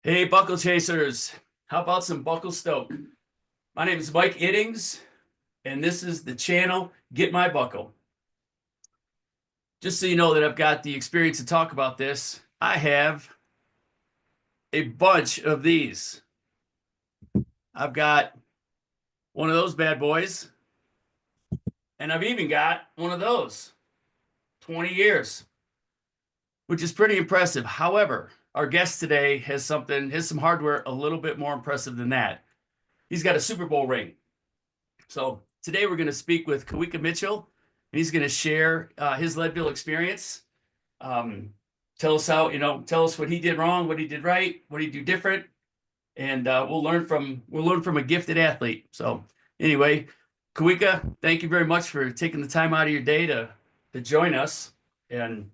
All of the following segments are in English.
Hey, buckle chasers. How about some buckle stoke? My name is Mike Iddings, and this is the channel Get My Buckle. Just so you know that I've got the experience to talk about this, I have a bunch of these. I've got one of those bad boys, and I've even got one of those. 20 years, which is pretty impressive. However, our guest today has some hardware a little bit more impressive than that. He's got a Super Bowl ring. So today we're going to speak with Kawika Mitchell, and he's going to share his Leadville experience. Tell us what he did wrong, what he did right, what he do different, and we'll learn from a gifted athlete. So anyway, Kawika, thank you very much for taking the time out of your day to join us, and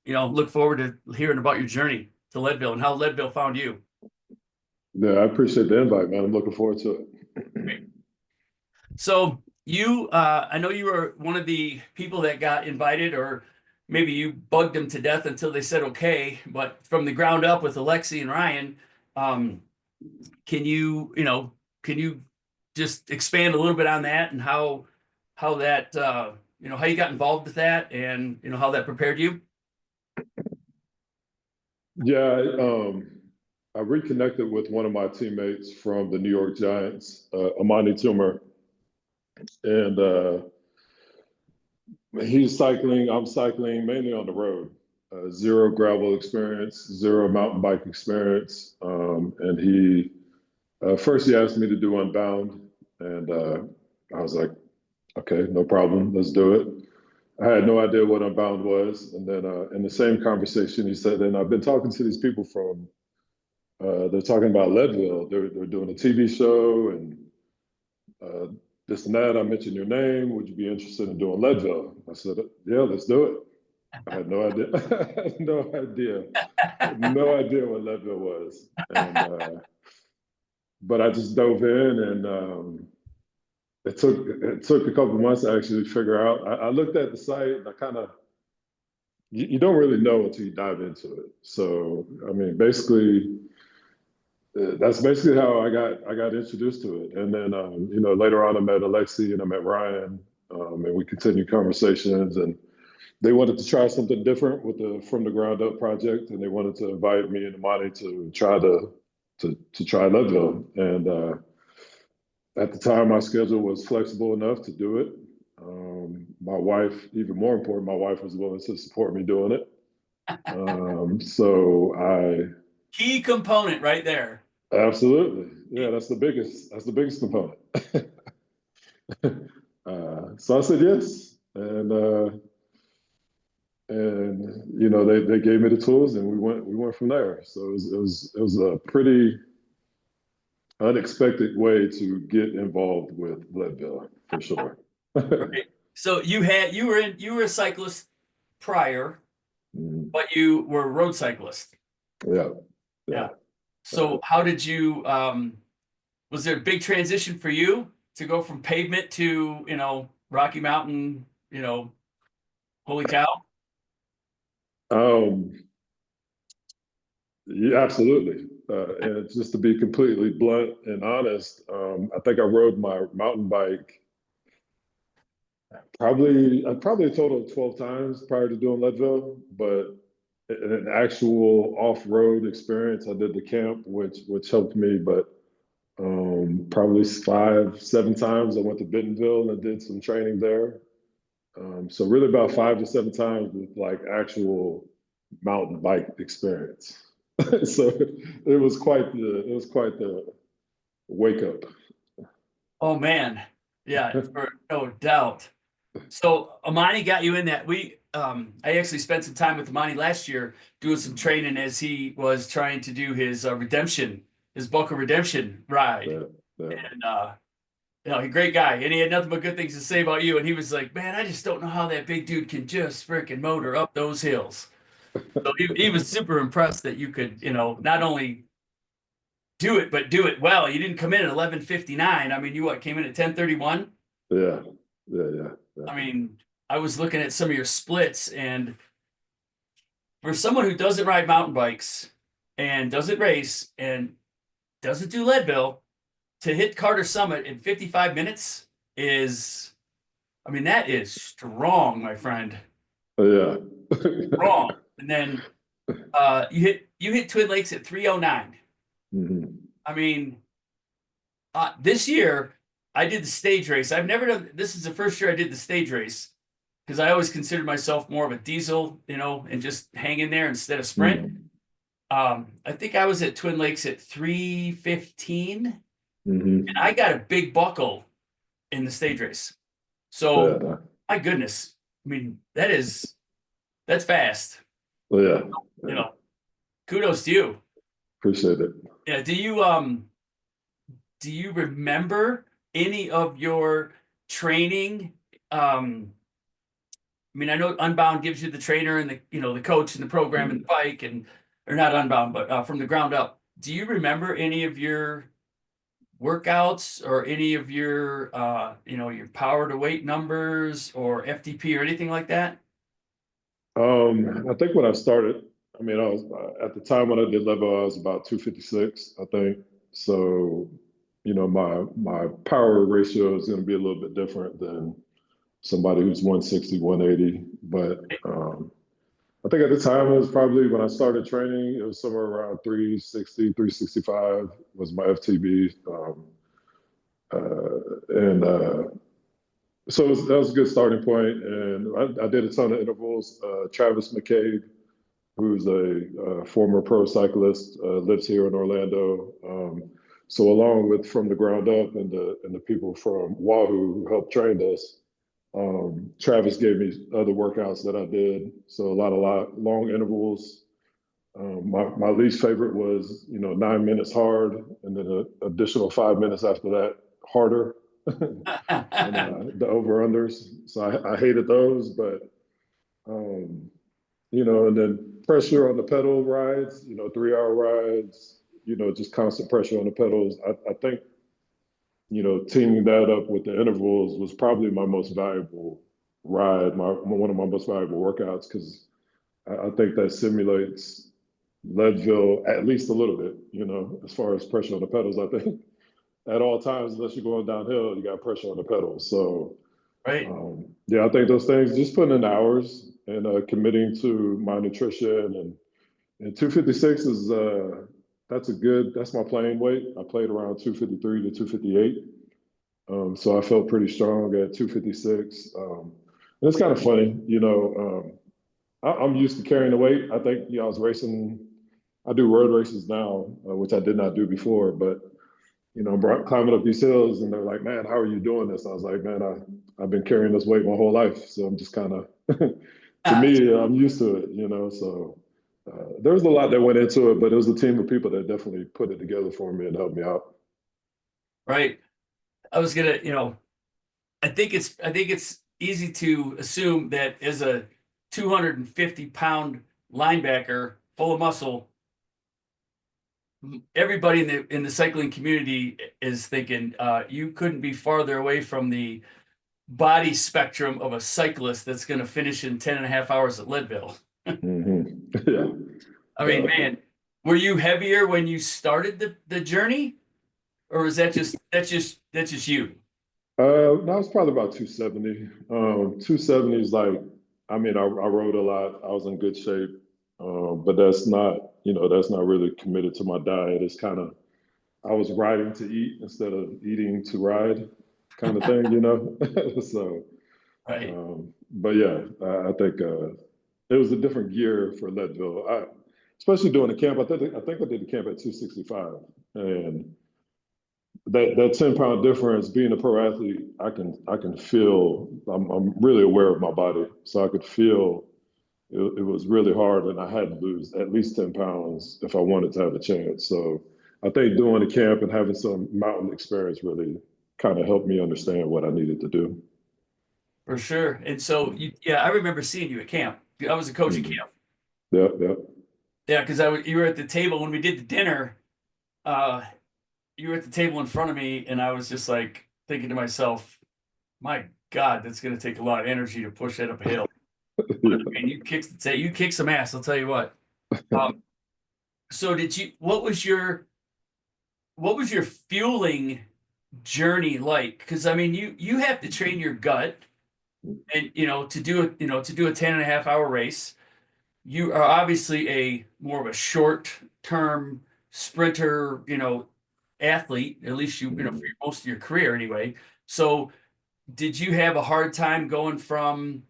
look forward to hearing about your journey to Leadville and how Leadville found you. Yeah, I appreciate the invite, man. I'm looking forward to it. So I know you were one of the people that got invited, or maybe you bugged them to death until they said okay. But from the ground up with Alexi and Ryan, can you just expand a little bit on that and how that how you got involved with that and how that prepared you? Yeah, I reconnected with one of my teammates from the New York Giants, Amani Toomer, and he's cycling. I'm cycling mainly on the road. Zero gravel experience, zero mountain bike experience, and he first he asked me to do Unbound, and I was like, okay, no problem, let's do it. I had no idea what Unbound was. And then in the same conversation, he said, and I've been talking to these people from, they're talking about Leadville. They're doing a TV show and this and that. I mentioned your name. Would you be interested in doing Leadville? I said, yeah, let's do it. I had no idea. I had no idea what Leadville was. And, but I just dove in and it took a couple months to actually figure out. I looked at the site and I kind of, you don't really know until you dive into it. So, I mean, basically, that's basically how I got introduced to it. And then, later on I met Alexi and I met Ryan, and we continued conversations, and they wanted to try something different with the From the Ground Up project. And they wanted to invite me and Amani to try try Leadville. And, at the time, my schedule was flexible enough to do it. My wife, even more important, my wife was willing to support me doing it. Key component right there. Absolutely, yeah, that's the biggest component. So I said yes, and they gave me the tools, and we went from there. So it was a pretty unexpected way to get involved with Leadville, for sure. Right. So you were a cyclist prior, but you were a road cyclist. Yeah. So how did you was there a big transition for you to go from pavement to Rocky Mountain, holy cow? Yeah, absolutely. And just to be completely blunt and honest, I think I rode my mountain bike probably a total of 12 times prior to doing Leadville, but an actual off-road experience, I did the camp, which helped me, but probably 5, 7 times I went to Bentonville and did some training there. So really about 5 to 7 times with like actual mountain bike experience. So it was quite the wake up. Oh man. Yeah, for no doubt. So Amani got you in that. I actually spent some time with Amani last year doing some training as he was trying to do his his buckle redemption ride. Yeah. And he's a great guy, and he had nothing but good things to say about you. And he was like, "Man, I just don't know how that big dude can just freaking motor up those hills." So he was super impressed that you could, not only do it, but do it well. You didn't come in at 11:59. I mean, you came in at 10:31? Yeah. I mean, I was looking at some of your splits, and for someone who doesn't ride mountain bikes, and doesn't race and doesn't do Leadville, to hit Carter Summit in 55 minutes is, I mean, that is strong, my friend. Yeah. Strong. And then you hit Twin Lakes at 309. Mhm. I mean, this year I did the stage race. I've never done, this is the first year I did the stage race because I always considered myself more of a diesel, and just hang in there instead of sprint. Mhm. I think I was at Twin Lakes at 315, Mhm. and I got a big buckle in the stage race. So Yeah. my goodness, I mean, that's fast. Yeah. You Yeah. know, kudos to you. Appreciate it. Yeah. Do you remember any of your training? I mean, I know Unbound gives you the trainer and the coach and the program and the bike, and or not Unbound, but from the ground up. Do you remember any of your workouts or any of your your power to weight numbers or FTP or anything like that? I think when I started, I mean, I was at the time when I did level, I was about 256, I think. So, my power ratio is going to be a little bit different than somebody who's 160, 180. But I think at the time it was probably when I started training, it was somewhere around 360, 365 was my FTB. And so that was a good starting point. And I did a ton of intervals. Travis McCabe, who's a former pro cyclist, lives here in Orlando. So along with From the Ground Up and the people from Wahoo who helped train us, Travis gave me other workouts that I did. So a lot of long intervals. My least favorite was 9 minutes hard, and then an additional 5 minutes after that harder, and the over unders. So I hated those, but um, and then pressure on the pedal rides, 3 hour rides, just constant pressure on the pedals. I think, teaming that up with the intervals was probably my most valuable ride, one of my most valuable workouts, because I think that simulates Leadville at least a little bit, as far as pressure on the pedals. I think at all times, unless you're going downhill, you got pressure on the pedals. So, Right. yeah, I think those things, just putting in hours and committing to my nutrition and 256 is that's my playing weight. I played around 253 to 258. So I felt pretty strong at 256. And it's kind of funny, I'm used to carrying the weight. I think, I was racing, I do road races now, which I did not do before, but climbing up these hills and they're like, man, how are you doing this? I was like, man, I've been carrying this weight my whole life. So I'm just kind of, to Ah, me, I'm used to it, so there was a lot that went into it, but it was a team of people that definitely put it together for me and helped me out. right. I was gonna, I think it's easy to assume that as a 250-pound linebacker full of muscle, everybody in the cycling community is thinking you couldn't be farther away from the body spectrum of a cyclist that's going to finish in 10 and a half hours at Leadville. Yeah. I mean, man, were you heavier when you started the journey, or is that's just you? No, it's probably about 270. 270 is like, I mean, I rode a lot. I was in good shape. But that's not really committed to my diet. It's kind of, I was riding to eat instead of eating to ride kind of thing. So, Right. but yeah, I think it was a different gear for Leadville. Especially doing the camp. I think I did the camp at 265, and that 10 pound difference. Being a pro athlete, I can feel. I'm really aware of my body, so I could feel it was really hard, and I had to lose at least 10 pounds if I wanted to have a chance. So I think doing the camp and having some mountain experience really kind of helped me understand what I needed to do. For sure. And so yeah, I remember seeing you at camp. I was a coach at Mhm. camp. Yep, yep. Yeah, because you were at the table when we did the dinner. Uh, you were at the table in front of me, and I was just like thinking to myself, "My God, that's going to take a lot of energy to push that up a hill." But I mean, you kick some ass. I'll tell you what. Um, So what was your fueling journey like? Because I mean, you have to train your gut, and to do a 10 and a half hour race. You are obviously a more of a short term sprinter, athlete, at least for most of your career anyway. So did you have a hard time going from,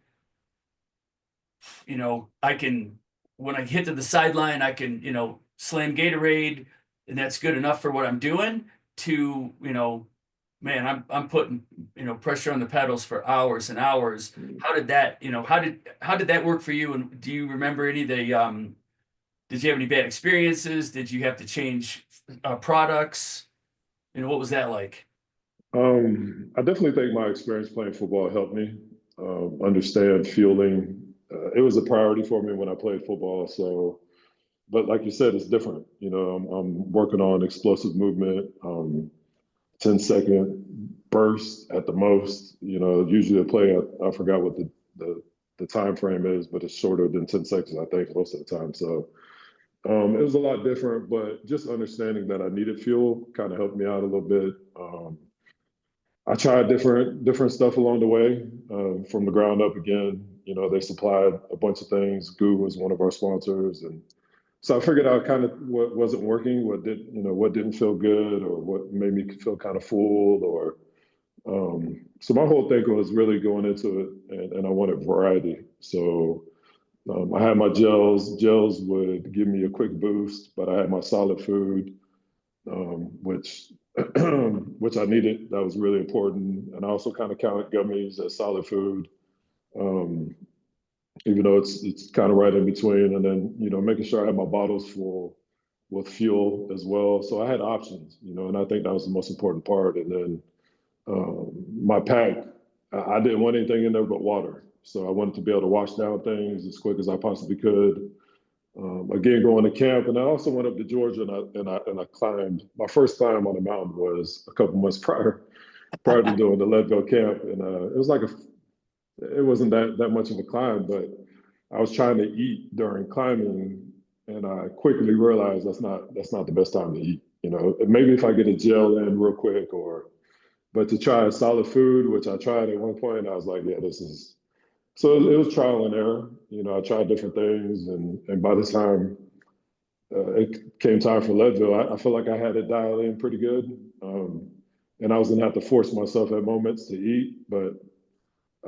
I can, when I hit to the sideline, I can, slam Gatorade and that's good enough for what I'm doing, to, man, I'm putting, pressure on the pedals for hours and hours. How did that, how did that work for you? And do you remember any of the, did you have any bad experiences? Did you have to change products? What was that like? I definitely think my experience playing football helped me understand fueling. It was a priority for me when I played football. So, but like you said, it's different. I'm working on explosive movement, 10-second burst at the most. Usually a play, I forgot what the time frame is, but it's shorter than 10 seconds, I think, most of the time. So it was a lot different, but just understanding that I needed fuel kind of helped me out a little bit. I tried different stuff along the way, from the ground up again. They supplied a bunch of things. Goo was one of our sponsors, and so I figured out kind of what wasn't working, what didn't feel good, or what made me feel kind of full, or so my whole thing was really going into it, and I wanted variety. So I had my gels. Gels would give me a quick boost, but I had my solid food, which which I needed. That was really important. And I also kind of counted gummies as solid food, um, even though it's kind of right in between. And then making sure I had my bottles full with fuel as well. So I had options, and I think that was the most important part. And then my pack, I didn't want anything in there but water. So I wanted to be able to wash down things as quick as I possibly could. Again, going to camp, and I also went up to Georgia, and I climbed. My first climb on the mountain was a couple months prior to doing the Leadville camp, and it wasn't that much of a climb, but I was trying to eat during climbing, and I quickly realized that's not the best time to eat. Maybe if I get a gel in real quick, but to try solid food, which I tried at one point, I was like, yeah, this is. So it was trial and error. I tried different things, and by the time it came time for Leadville, I feel like I had it dialed in pretty good. And I was gonna have to force myself at moments to eat, but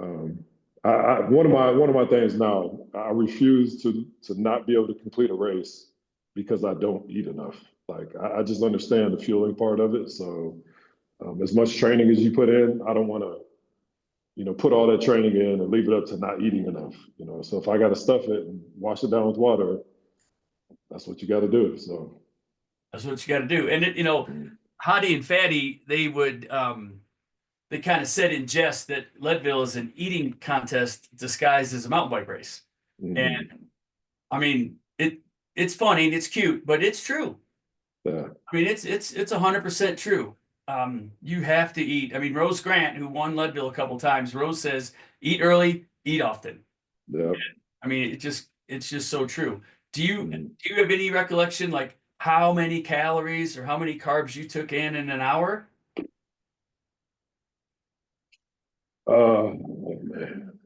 um, one of my things now, I refuse to not be able to complete a race because I don't eat enough. Like I just understand the fueling part of it. So as much training as you put in, I don't want to put all that training in and leave it up to not eating enough. So if I got to stuff it and wash it down with water, that's what you got to do. So That's what you got to do. And Hottie and Fatty, they kind of said in jest that Leadville is an eating contest disguised as a mountain bike race. mhm. And I mean, it's funny and it's cute, but it's true. Yeah, I mean, it's 100% true. You have to eat. I mean, Rose Grant, who won Leadville a couple times, Rose says, "Eat early, eat often." yeah. I mean, it's just so true. Mhm. Do you have any recollection, like how many calories or how many carbs you took in an hour? Oh man,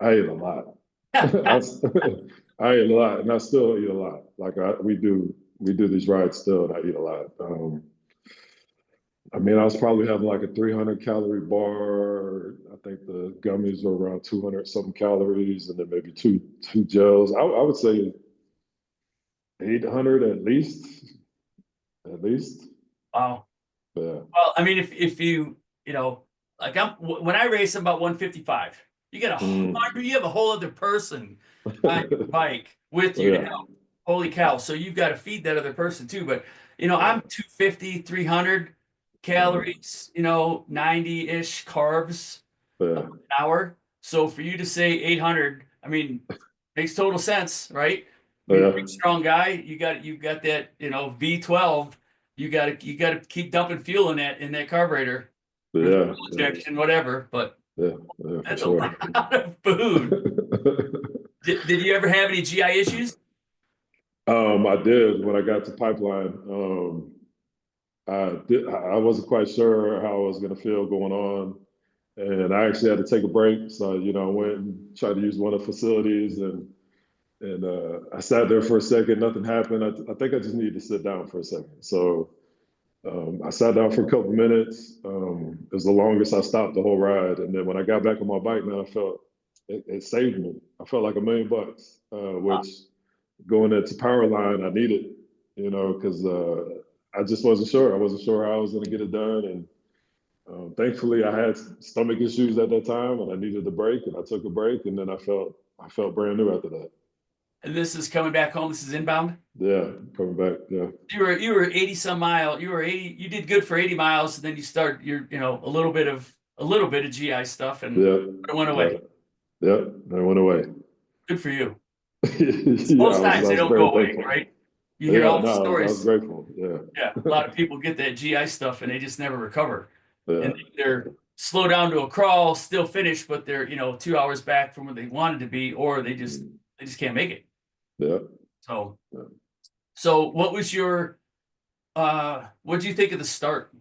I ate a lot. I ate a lot, and I still eat a lot. Like we do these rides still, and I eat a lot. I mean, I was probably having like a 300 calorie bar. I think the gummies were around 200 something calories, and then maybe two gels. I would say 800 at least. At least. Wow. Yeah. Well, I mean, if like when I race, I'm about 155. Mm. You have a whole other person on your bike with you to Yeah. help. Holy cow. So you've got to feed that other person too. But I'm Yeah. 250, 300 Mm. calories, 90-ish carbs an Yeah. hour. So for you to say 800, I mean, makes total sense, right? I mean, Yeah. big strong guy, you've got that, V12. You got to keep dumping fuel in that carburetor or the Yeah. fuel Yeah. injection, whatever. But Yeah. Yeah. For that's a sure. lot of food. Did you ever have any GI issues? I did when I got to Pipeline. I wasn't quite sure how I was going to feel going on, and I actually had to take a break. So I went and tried to use one of the facilities, and I sat there for a second. Nothing happened. I think I just needed to sit down for a second. So I sat down for a couple minutes. It was the longest I stopped the whole ride, and then when I got back on my bike, man, I felt it saved me. I felt like $1 million, which going into Powerline, I needed, because I just wasn't sure. I wasn't sure how I was going to get it done, and thankfully, I had stomach issues at that time, and I needed a break, and I took a break, and then I felt brand new after that. And this is coming back home. This is inbound. Yeah, coming back. Yeah, You were 80 some mile. You were 80. You did good for 80 miles, and then you start a little bit of GI stuff, and yeah, it went away. yeah. I went away. Good for you. Yeah, Most I times they was don't very go away, thankful. right? You hear Yeah, all the no, I was stories. grateful. Yeah, Yeah, a lot of people get that GI stuff and they just never recover. yeah, And they're slow down to a crawl, still finish, but they're 2 hours back from where they wanted to be, or they just can't make it. yeah. So Yeah. so what was your what do you think of the start?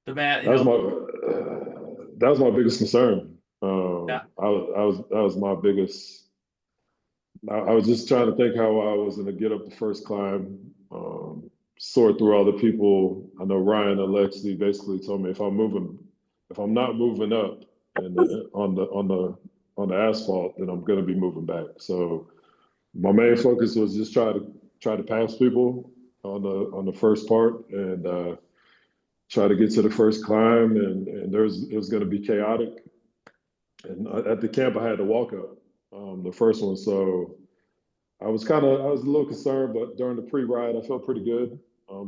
The man, That was my biggest concern. yeah, That was my biggest. I was just trying to think how I was going to get up the first climb, sort through all the people. I know Ryan and Lexi basically told me if I'm not moving up and on the asphalt, then I'm going to be moving back. So my main focus was just try to pass people on the first part and try to get to the first climb. And it was going to be chaotic. And at the camp, I had to walk up the first one, so. I was a little concerned, but during the pre-ride, I felt pretty good.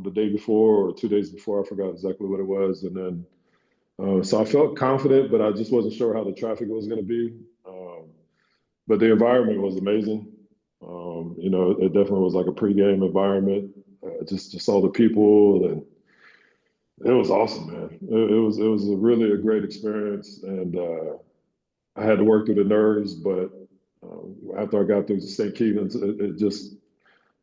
The day before or 2 days before, I forgot exactly what it was, and then so I felt confident, but I just wasn't sure how the traffic was going to be. But the environment was amazing. It definitely was like a pre-game environment. Just all the people, and it was awesome, man. It was a great experience, and I had to work through the nerves, but after I got through St. Kevin's, it just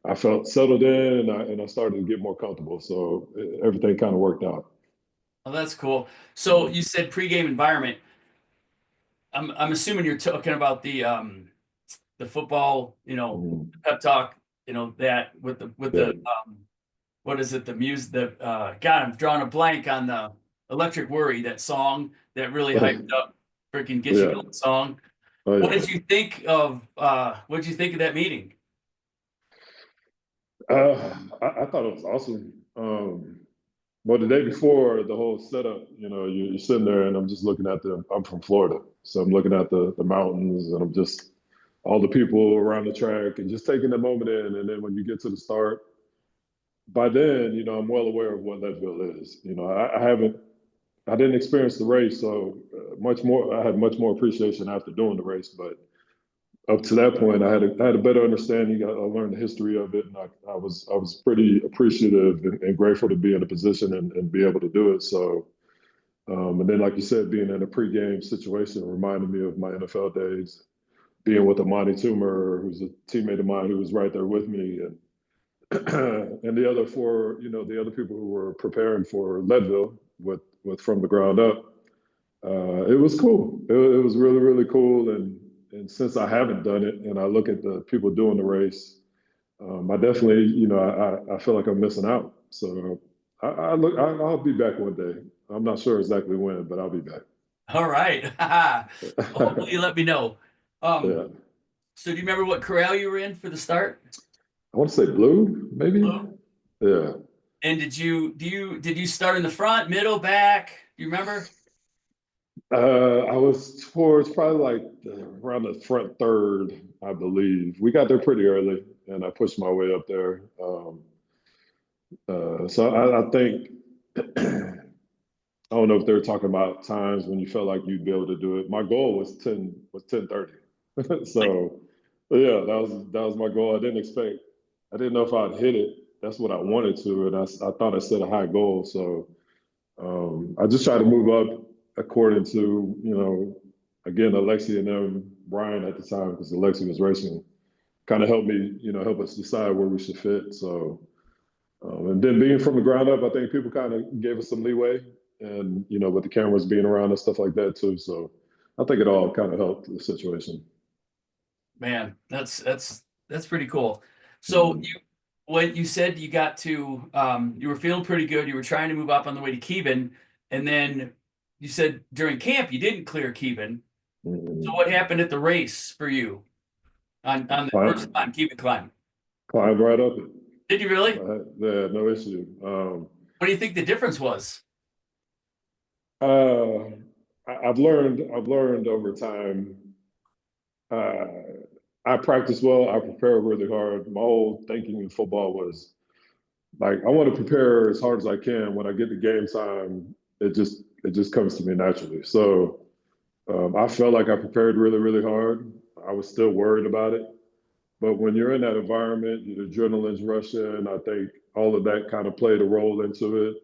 I felt settled in, and I started to get more comfortable. So everything kind of worked out. oh, that's cool. So you said pregame environment. I'm assuming you're talking about the football, Mhm. pep talk, that with Yeah, the what is it? The music, God, I'm drawing a blank on the Electric Worry, that song that really hyped up, freaking get you yeah, going song. oh What yeah. did you think of that meeting? I thought it was awesome. Well, the day before the whole setup, you're sitting there, and I'm just looking at I'm from Florida, so I'm looking at the mountains, and I'm just all the people around the track, and just taking the moment in. And then when you get to the start, by then, I'm well aware of what Leadville is. I didn't experience the race, so much more. I had much more appreciation after doing the race, but up to that point, I had a better understanding. I learned the history of it, and I was pretty appreciative and grateful to be in a position and be able to do it. So, and then, like you said, being in a pregame situation reminded me of my NFL days. Being with Amani Toomer, who's a teammate of mine, who was right there with me, and and the other people who were preparing for Leadville with from the ground up. It was cool. It was really, really cool. And since I haven't done it, and I look at the people doing the race, I definitely, I feel like I'm missing out. So I'll be back one day. I'm not sure exactly when, but I'll be back. All right. Hopefully you let me know. Um, Yeah, so do you remember what corral you were in for the start? I want to say blue, maybe. Blue. Yeah. And did you start in the front, middle, back? Do you remember? I was towards probably like around the front third, I believe. We got there pretty early, and I pushed my way up there. So I think I don't know if they were talking about times when you felt like you'd be able to do it. My goal was 10:30. So yeah, that was my goal. I didn't know if I'd hit it. That's what I wanted to, and I thought I set a high goal. So I just tried to move up according to, again, Alexi and them, Brian at the time, because Alexi was racing. kind of helped me, help us decide where we should fit. So, and then being from the ground up, I think people kind of gave us some leeway, and with the cameras being around and stuff like that too. So, I think it all kind of helped the situation. Man, that's pretty cool. So Mhm. when you said you got to you were feeling pretty good, you were trying to move up on the way to Keeban, and then you said during camp you didn't clear Keeban. So Mhm. what happened at the race for you on the first Climb, climb, Keeban climb? climb right up it. Did you really? Yeah, no issue. What do you think the difference was? Uh, I've learned over time. Uh, I practice well. I prepare really hard. My whole thinking in football was like, I want to prepare as hard as I can. When I get to game time, it just comes to me naturally. So I felt like I prepared really, really hard. I was still worried about it, but when you're in that environment, the adrenaline's rushing. I think all of that kind of played a role into it.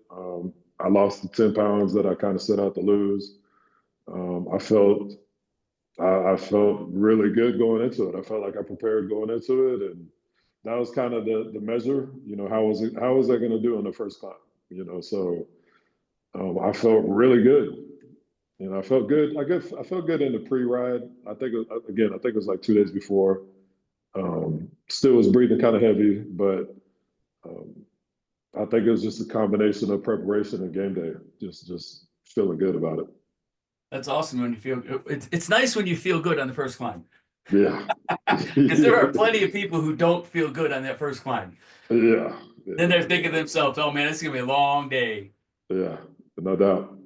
I lost the 10 pounds that I kind of set out to lose. I felt I felt really good going into it. I felt like I prepared going into it, and that was kind of the measure. How was I going to do in the first climb? So I felt really good. I felt good. I felt good in the pre-ride. I think it was like 2 days before. Still was breathing kind of heavy, but um, I think it was just a combination of preparation and game day. Just feeling good about it. That's awesome when you feel it's nice when you feel good on the first climb. Yeah. Because there are plenty of people who don't feel good on that first climb. Yeah. Then Yeah. they're thinking to themselves, "Oh man, it's gonna be a long day." Yeah. No doubt.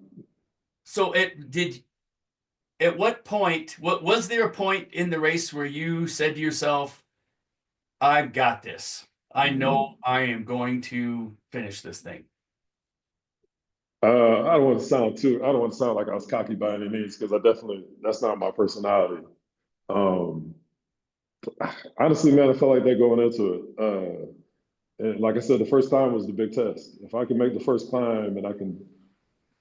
So it did. At what point? What was there a point in the race where you said to yourself, "I've got this. I know Mhm. I am going to finish this thing." I don't want to sound like I was cocky by any means because that's not my personality. Um, Honestly, man, I felt like that going into it. And like I said, the first time was the big test. If I can make the first climb and I can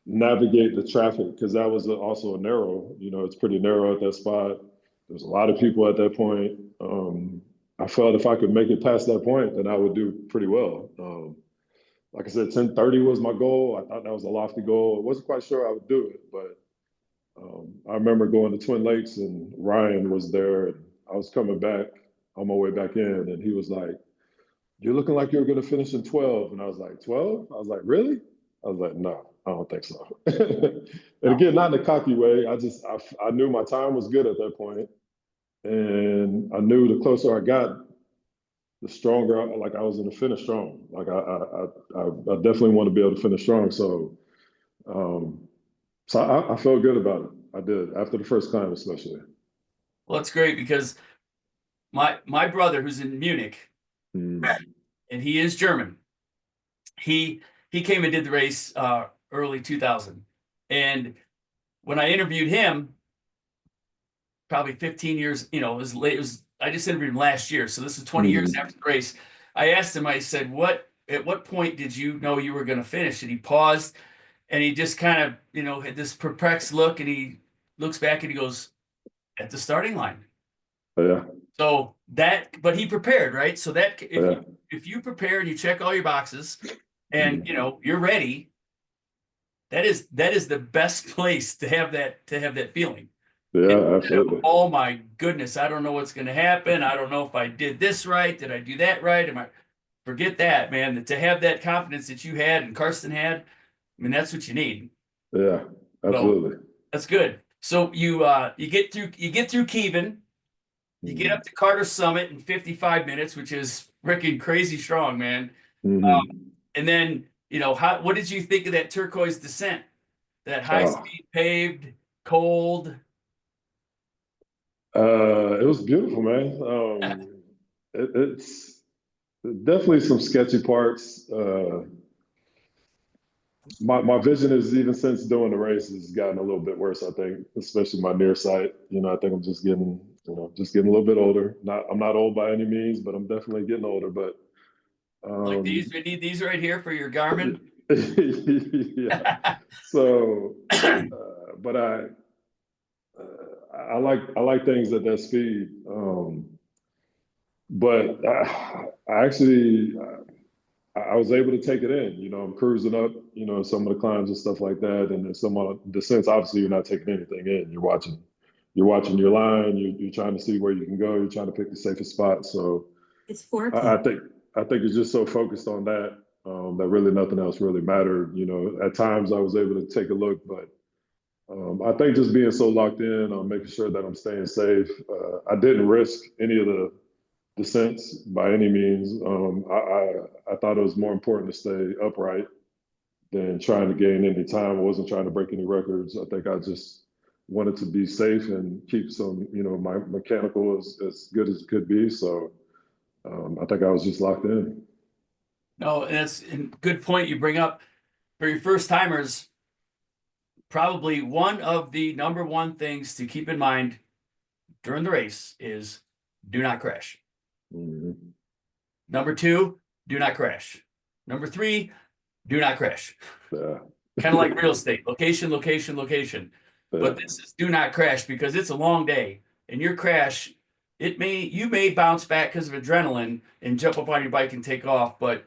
navigate the traffic, because that was also a narrow, it's pretty narrow at that spot. There's a lot of people at that point. I felt if I could make it past that point, then I would do pretty well. Like I said, 10:30 was my goal. I thought that was a lofty goal. I wasn't quite sure I would do it, but I remember going to Twin Lakes and Ryan was there, and I was coming back on my way back in, and he was like, "You're looking like you're going to finish in 12." And I was like, 12? I was like, really? I was like, no, I don't think so. And No. again, not in a cocky way. I knew my time was good at that point, and I knew the closer I got, the stronger. Like I was going to finish strong. Like I definitely want to be able to finish strong. Um, I felt good about it. I did after the first climb, especially. Well, it's great because my brother, who's in Munich, Mm, and he is German, he he came and did the race early 2000, and when I interviewed him, probably 15 years, it was late. It was I just interviewed him last year, so this is 20 years mm, after the race. I asked him. I said, "What? At what point did you know you were going to finish?" And he paused, and he just kind of, had this perplexed look, and he looks back and he goes, "At the starting line." yeah, So that, but he prepared, right? So that yeah, if you prepare and you check all your boxes, and mm, you're ready, that is the best place to have that feeling. yeah, Instead of, absolutely. oh my goodness, I don't know what's going to happen. I don't know if I did this right. Did I do that right? Am I forget that, man? To have that confidence that you had and Karsten had, I mean, that's what you need. Yeah, So absolutely. that's good. So you get through Kevin, you get up Mm, to Carter Summit in 55 minutes, which is freaking crazy strong, man. hmm And then, what did you think of that turquoise descent? That high Oh, speed paved, cold. it was beautiful, man. It's definitely some sketchy parts. My vision is even since doing the race has gotten a little bit worse. I think, especially my near sight. I think I'm just getting a little bit older. I'm not old by any means, but I'm definitely getting older. But Like um, these, we need these right here for your Garmin. yeah. So, but I like things at that speed. but I actually I was able to take it in. I'm cruising up, some of the climbs and stuff like that, and then some of the descents. Obviously, you're not taking anything in. You're watching your line. You're trying to see where you can go. You're trying to pick the safest spot. So It's 4 I o'clock. think it's just so focused on that that really nothing else really mattered. At times I was able to take a look, but I think just being so locked in on making sure that I'm staying safe. I didn't risk any of the descents by any means. I thought it was more important to stay upright than trying to gain any time. I wasn't trying to break any records. I think I just wanted to be safe and keep some, my mechanical as good as it could be. So I think I was just locked in. No, that's a good point you bring up. For your first timers, probably one of the number one things to keep in mind during the race is do not crash. Mhm. Number two, do not crash. Number three, do not crash. Yeah. Kind of like real estate, location, location, location. But Yeah. this is do not crash because it's a long day. And your crash, you may bounce back because of adrenaline and jump up on your bike and take off, but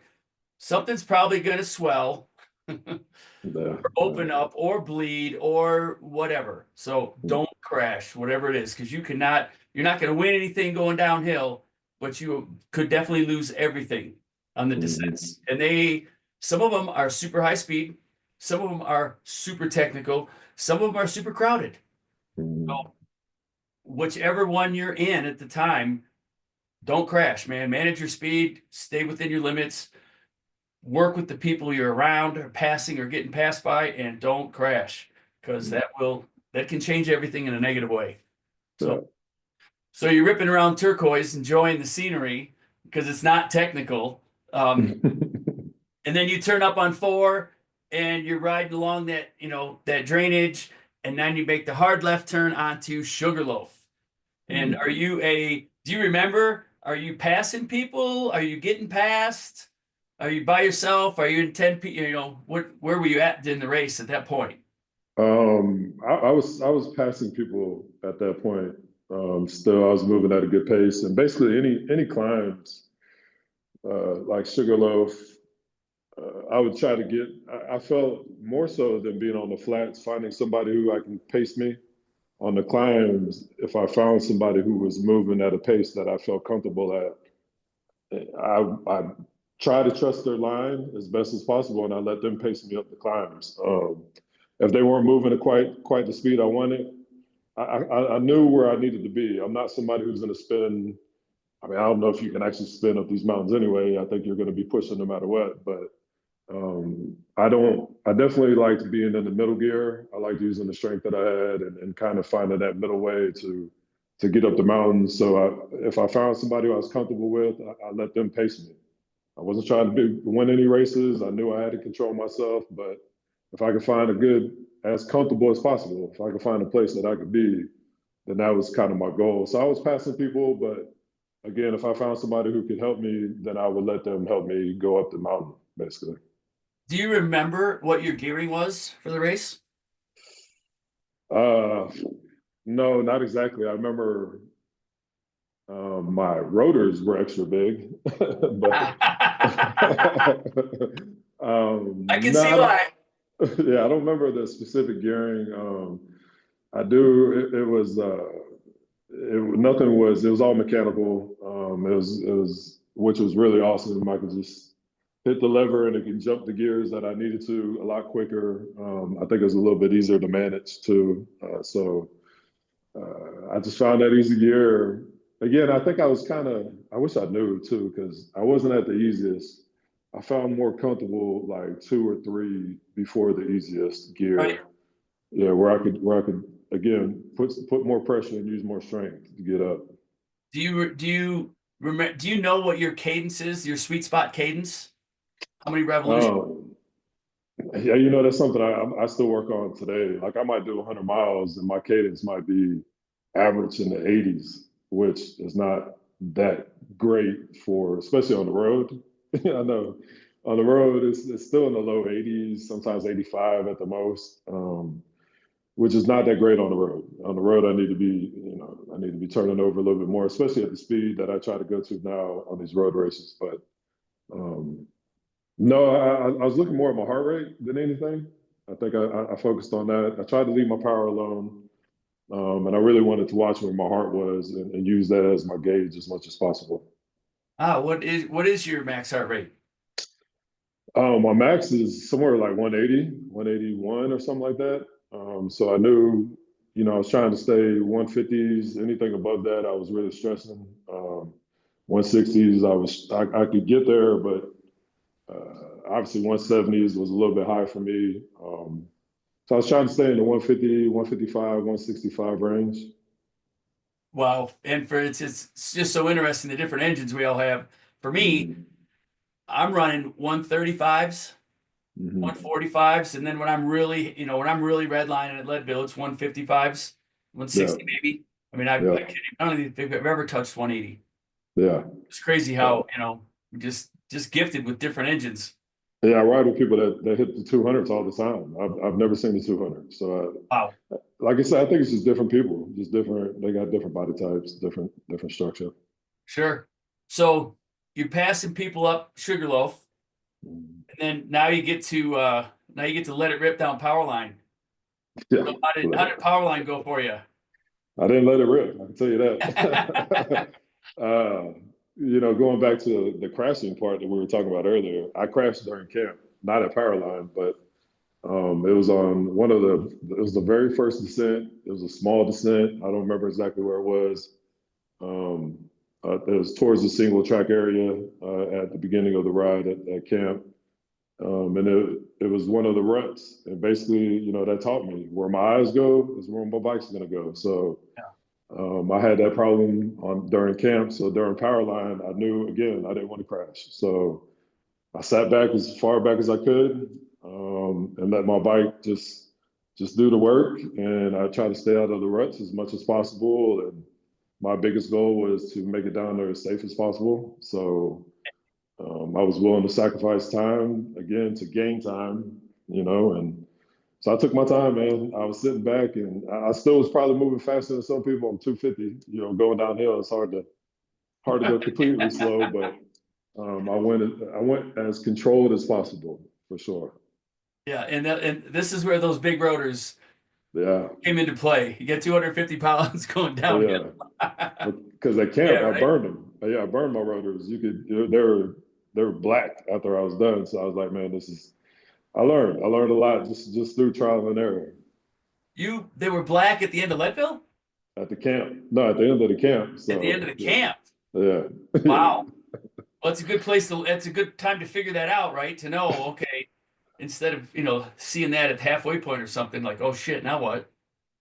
something's probably going to swell, Yeah. open up, or bleed, or whatever. So don't crash, whatever it is, because you're not going to win anything going downhill, but you could definitely lose everything on the Mhm. descents. And some of them are super high speed, some of them are super technical, some of them are super crowded. So Mhm. whichever one you're in at the time, don't crash, man. Manage your speed, stay within your limits, work with the people you're around or passing or getting passed by, and don't crash because that can change everything in a negative way. Yeah. So you're ripping around turquoise, enjoying the scenery because it's not technical. And then you turn up on four and you're riding along that drainage, and then you make the hard left turn onto Sugarloaf. And do you remember, are you passing people? Are you getting past? Are you by yourself? Are you in 10 people? Where were you at in the race at that point? I was passing people at that point. Still, I was moving at a good pace, and basically any climbs like Sugarloaf, I would try to get. I felt more so than being on the flats, finding somebody who I can pace me on the climbs. If I found somebody who was moving at a pace that I felt comfortable at, I try to trust their line as best as possible, and I let them pace me up the climbs. If they weren't moving at quite the speed I wanted, I knew where I needed to be. I'm not somebody who's going to spin. I mean, I don't know if you can actually spin up these mountains anyway. I think you're going to be pushing no matter what. But I don't. I definitely liked being in the middle gear. I liked using the strength that I had and kind of finding that middle way to get up the mountains. So if I found somebody who I was comfortable with, I let them pace me. I wasn't trying to win any races. I knew I had to control myself, but if I could find as comfortable as possible, if I could find a place that I could be, then that was kind of my goal. So I was passing people, but again, if I found somebody who could help me, then I would let them help me go up the mountain, basically. Do you remember what your gearing was for the race? Uh, no, not exactly. I remember my rotors were extra big, but I can no, see why. yeah, I don't remember the specific gearing. I do. It was all mechanical. Which was really awesome. I could just hit the lever and it can jump the gears that I needed to a lot quicker. I think it was a little bit easier to manage too. I just found that easy gear. Again, I think I wish I knew too, because I wasn't at the easiest. I found more comfortable like two or three before the easiest Right. gear. Yeah, where I could again put more pressure and use more strength to get up. Do you know what your cadence is, your sweet spot cadence? How many revolutions? Um, yeah, that's something I still work on today. Like I might do 100 miles and my cadence might be average in the 80s, which is not that great for, especially on the road. I know on the road it's still in the low 80s, sometimes 85 at the most. which is not that great on the road. On the road, I need to be, I need to be turning over a little bit more, especially at the speed that I try to go to now on these road races. But um, no, I was looking more at my heart rate than anything. I think I focused on that. I tried to leave my power alone, and I really wanted to watch where my heart was and use that as my gauge as much as possible. What is your max heart rate? My max is somewhere like 180, 181 or something like that. So I knew, I was trying to stay 150s. Anything above that, I was really stressing. 160s, I could get there, but obviously 170s was a little bit high for me. So I was trying to stay in the 150, 155, 165 range. Wow. And it's just so interesting the different engines we all have. For me, Hmm. I'm running 135s, Hmm. 145s, and then when I'm really, when I'm really redlining at Leadville, it's 155s, Yeah, 160 maybe. I mean, I yeah, kid you, none of these have ever touched 180. yeah. It's crazy Uh, how, we're just gifted with different engines. Yeah, I ride with people that hit the 200s all the time. I've never seen the 200. So, Wow. like I said, I think it's just different people, just different. They got different body types, different structure. Sure. So you're passing people up Sugarloaf, Mm. and then now you get to let it rip down power line. Yeah, So how did power line go for you? I didn't let it rip. I can tell you that. uh, going back to the crashing part that we were talking about earlier, I crashed during camp, not at Powerline, but it was on it was the very first descent. It was a small descent. I don't remember exactly where it was. Um, it was towards the single track area at the beginning of the ride at camp. And it was one of the ruts. And basically, that taught me where my eyes go is where my bike's going to go. So I had that problem during camp. So during power line, I knew, again, I didn't want to crash. So I sat back as far back as I could, and let my bike just do the work. And I try to stay out of the ruts as much as possible. And my biggest goal was to make it down there as safe as possible. So I was willing to sacrifice time again to gain time, and so I took my time, man. I was sitting back, and I still was probably moving faster than some people on 250. Going downhill, it's hard to go completely slow, but I went as controlled as possible for sure. Yeah, and this is where those big rotors Yeah, came into play. You get 250 pounds going downhill. yeah. Because at camp, Yeah, I right. burned them. Yeah, I burned my rotors. They were black after I was done. So I was like, man, this is. I learned a lot just through trial and error They were black at the end of Leadville? at the camp. No, at the end of the camp. At the end of So the camp. yeah, yeah, Wow. Well, it's a good time to figure that out, right? To know, okay, instead of, seeing that at halfway point or something, like, oh shit, now what?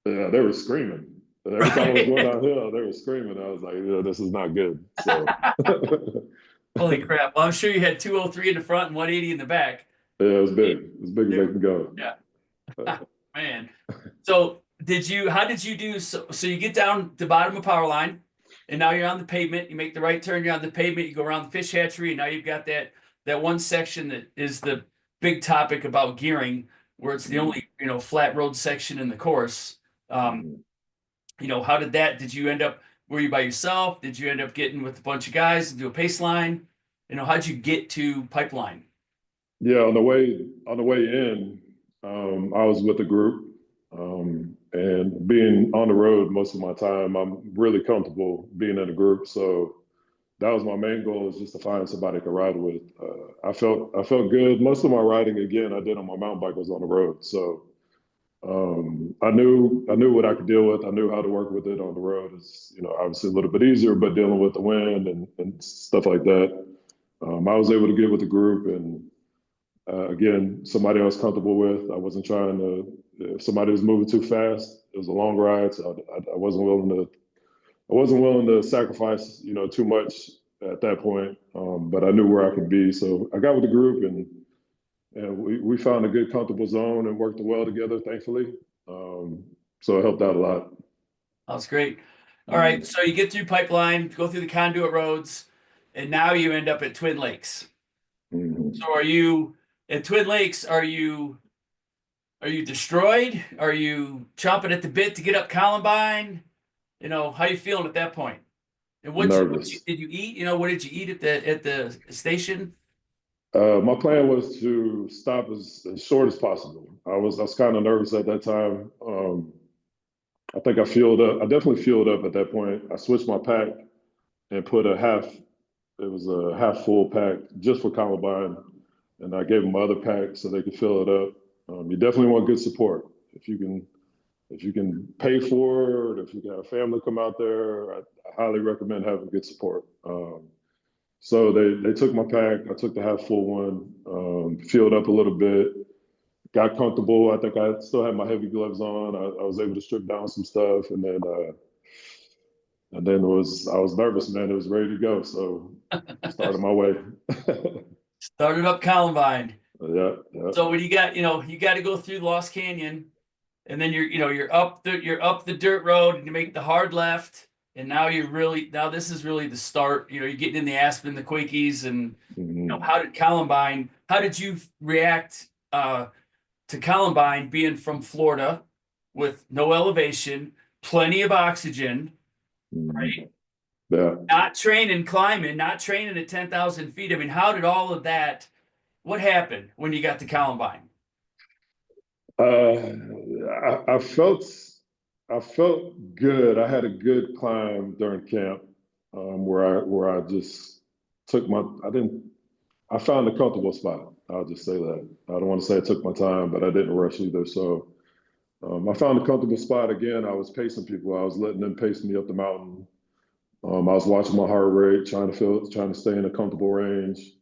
yeah. They were screaming. And every time I was going Right. downhill, they were screaming. I was like, yeah, this is not good. So Holy crap. Well, I'm sure you had 203 in the front and 180 in the back. yeah, it was big, as big as They they were, can go. yeah. Man. So how did you do so you get down the bottom of power line and now you're on the pavement, you make the right turn, you're on the pavement, you go around the fish hatchery, and now you've got that one section that is the big topic about gearing, where it's the only, flat road section in the course. Um, Mhm. how did you end up, were you by yourself? Did you end up getting with a bunch of guys and do a pace line? How'd you get to pipeline? Yeah, on the way in, I was with a group, and being on the road most of my time, I'm really comfortable being in a group. So that was my main goal, is just to find somebody to ride with. I felt good. Most of my riding, again, I did on my mountain bike was on the road. So I knew what I could deal with. I knew how to work with it on the road. It's obviously a little bit easier, but dealing with the wind and stuff like that, I was able to get with the group and again somebody I was comfortable with. I wasn't trying to. If somebody was moving too fast, it was a long ride, so I wasn't willing to. I wasn't willing to sacrifice too much at that point. But I knew where I could be, so I got with the group and we found a good comfortable zone and worked well together, thankfully. Um, so it helped out a lot. That's great. All right, Mhm. so you get through pipeline, go through the conduit roads, and now you end up at Twin Lakes. Mhm. So are you at Twin Lakes? Are you Are you destroyed? Are you chomping at the bit to get up Columbine? How you feeling at that point? And Nervous. did you eat? What did you eat at the station? My plan was to stop as short as possible. I was kind of nervous at that time. I think I fueled up. I definitely fueled up at that point. I switched my pack and put a half. It was a half full pack just for Columbine, and I gave them my other pack so they could fill it up. You definitely want good support. If you can, if you can pay for it, if you got a family come out there, I highly recommend having good support. So they took my pack. I took the half full one, filled up a little bit, got comfortable. I think I still had my heavy gloves on. I was able to strip down some stuff, and then I was nervous, man. It was ready to go. So started my way. Started up Columbine. Yeah, yeah. So when you got to go through Lost Canyon, and then you're up the dirt road, and you make the hard left, and now this is really the start. You're getting in the Aspen, the Quakies, and Mhm. how did you react to Columbine being from Florida with no elevation, plenty of oxygen, Mhm. right? Yeah. Not training climbing, not training at 10,000 feet. I mean, how did all of that? What happened when you got to Columbine? I felt good. I had a good climb during camp, where I just took my I didn't I found a comfortable spot. I'll just say that. I don't want to say I took my time, but I didn't rush either. So I found a comfortable spot. Again, I was pacing people. I was letting them pace me up the mountain. I was watching my heart rate, trying to stay in a comfortable range.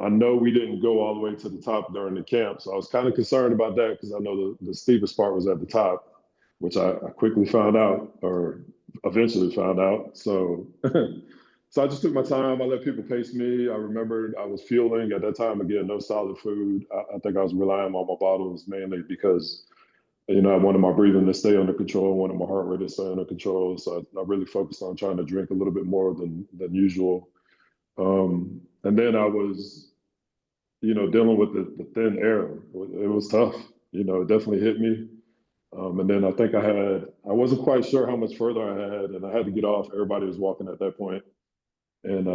I know we didn't go all the way to the top during the camp, so I was kind of concerned about that because I know the steepest part was at the top, which I quickly found out, or eventually found out. So, so I just took my time. I let people pace me. I remembered I was fueling at that time. Again, no solid food. I think I was relying on my bottles mainly because I wanted my breathing to stay under control. I wanted my heart rate to stay under control. So I really focused on trying to drink a little bit more than usual. And then I was, dealing with the thin air. It was tough. It definitely hit me. And then I wasn't quite sure how much further I had, and I had to get off. Everybody was walking at that point. And,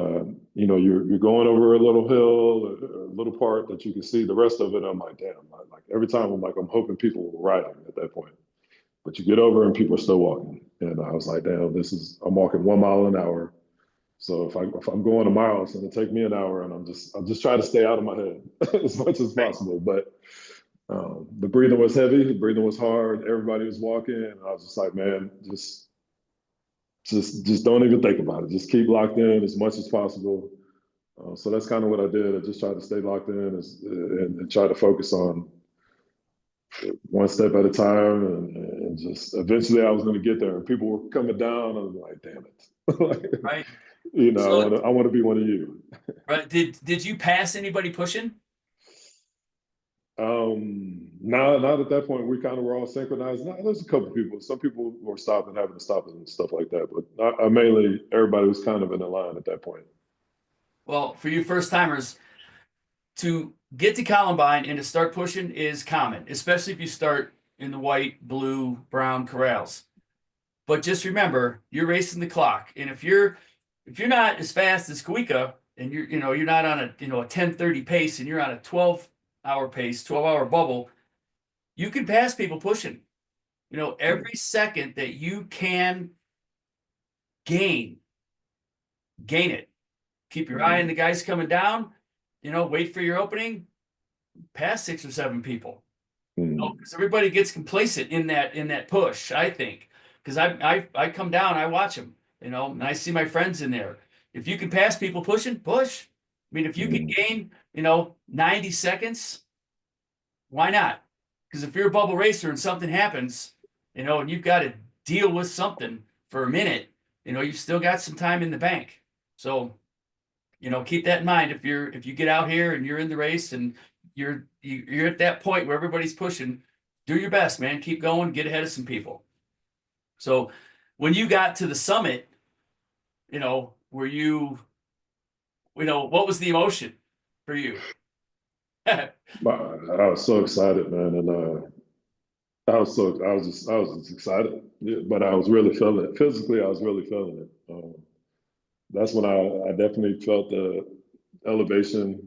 you're going over a little hill, a little part that you can see. The rest of it, I'm like, damn, like every time I'm hoping people were riding at that point. But you get over and people are still walking. And I was like, damn, I'm walking 1 mile an hour. So if I'm going a mile, it's going to take me an hour, and I'm just trying to stay out of my head as much as Right. possible. But the breathing was heavy, the breathing was hard. Everybody was walking, and I was just like, man, just don't even think about it. Just keep locked in as much as possible. So that's kind of what I did. I just tried to stay locked in and try to focus on one step at a time, and just eventually I was going to get there. And people were coming down. I was like, damn it. Like, Right. I So, want to be one of you. right, did you pass anybody pushing? Now at that point we kind of were all synchronized. Now, there's a couple people. Some people were stopping, having to stop and stuff like that. But I mainly everybody was kind of in the line at that point. Well, for you first timers, to get to Columbine and to start pushing is common, especially if you start in the white, blue, brown corrals. But just remember, you're racing the clock, and if you're not as fast as Kawika, and you're not on a 10:30 pace, and you're on a 12-hour pace, 12-hour bubble, you can pass people pushing. Every second that you can gain, gain it. Keep your eye on the guys coming down. Wait for your opening. Pass 6 or 7 people. Mm-hmm. Because everybody gets complacent in that push. I think because I come down, I watch them. And I see my friends in there. If you can pass people pushing, push. I mean, if you can Mm-hmm. gain 90 seconds, why not? Because if you're a bubble racer and something happens, and you've got to deal with something for a minute, you've still got some time in the bank. So keep that in mind if you get out here and you're in the race and you're at that point where everybody's pushing, do your best, man. Keep going, get ahead of some people. So when you got to the summit, were you, what was the emotion for you? I was so excited, man, and I was just excited. Yeah, but I was really feeling it. Physically, I was really feeling it. That's when I definitely felt the elevation.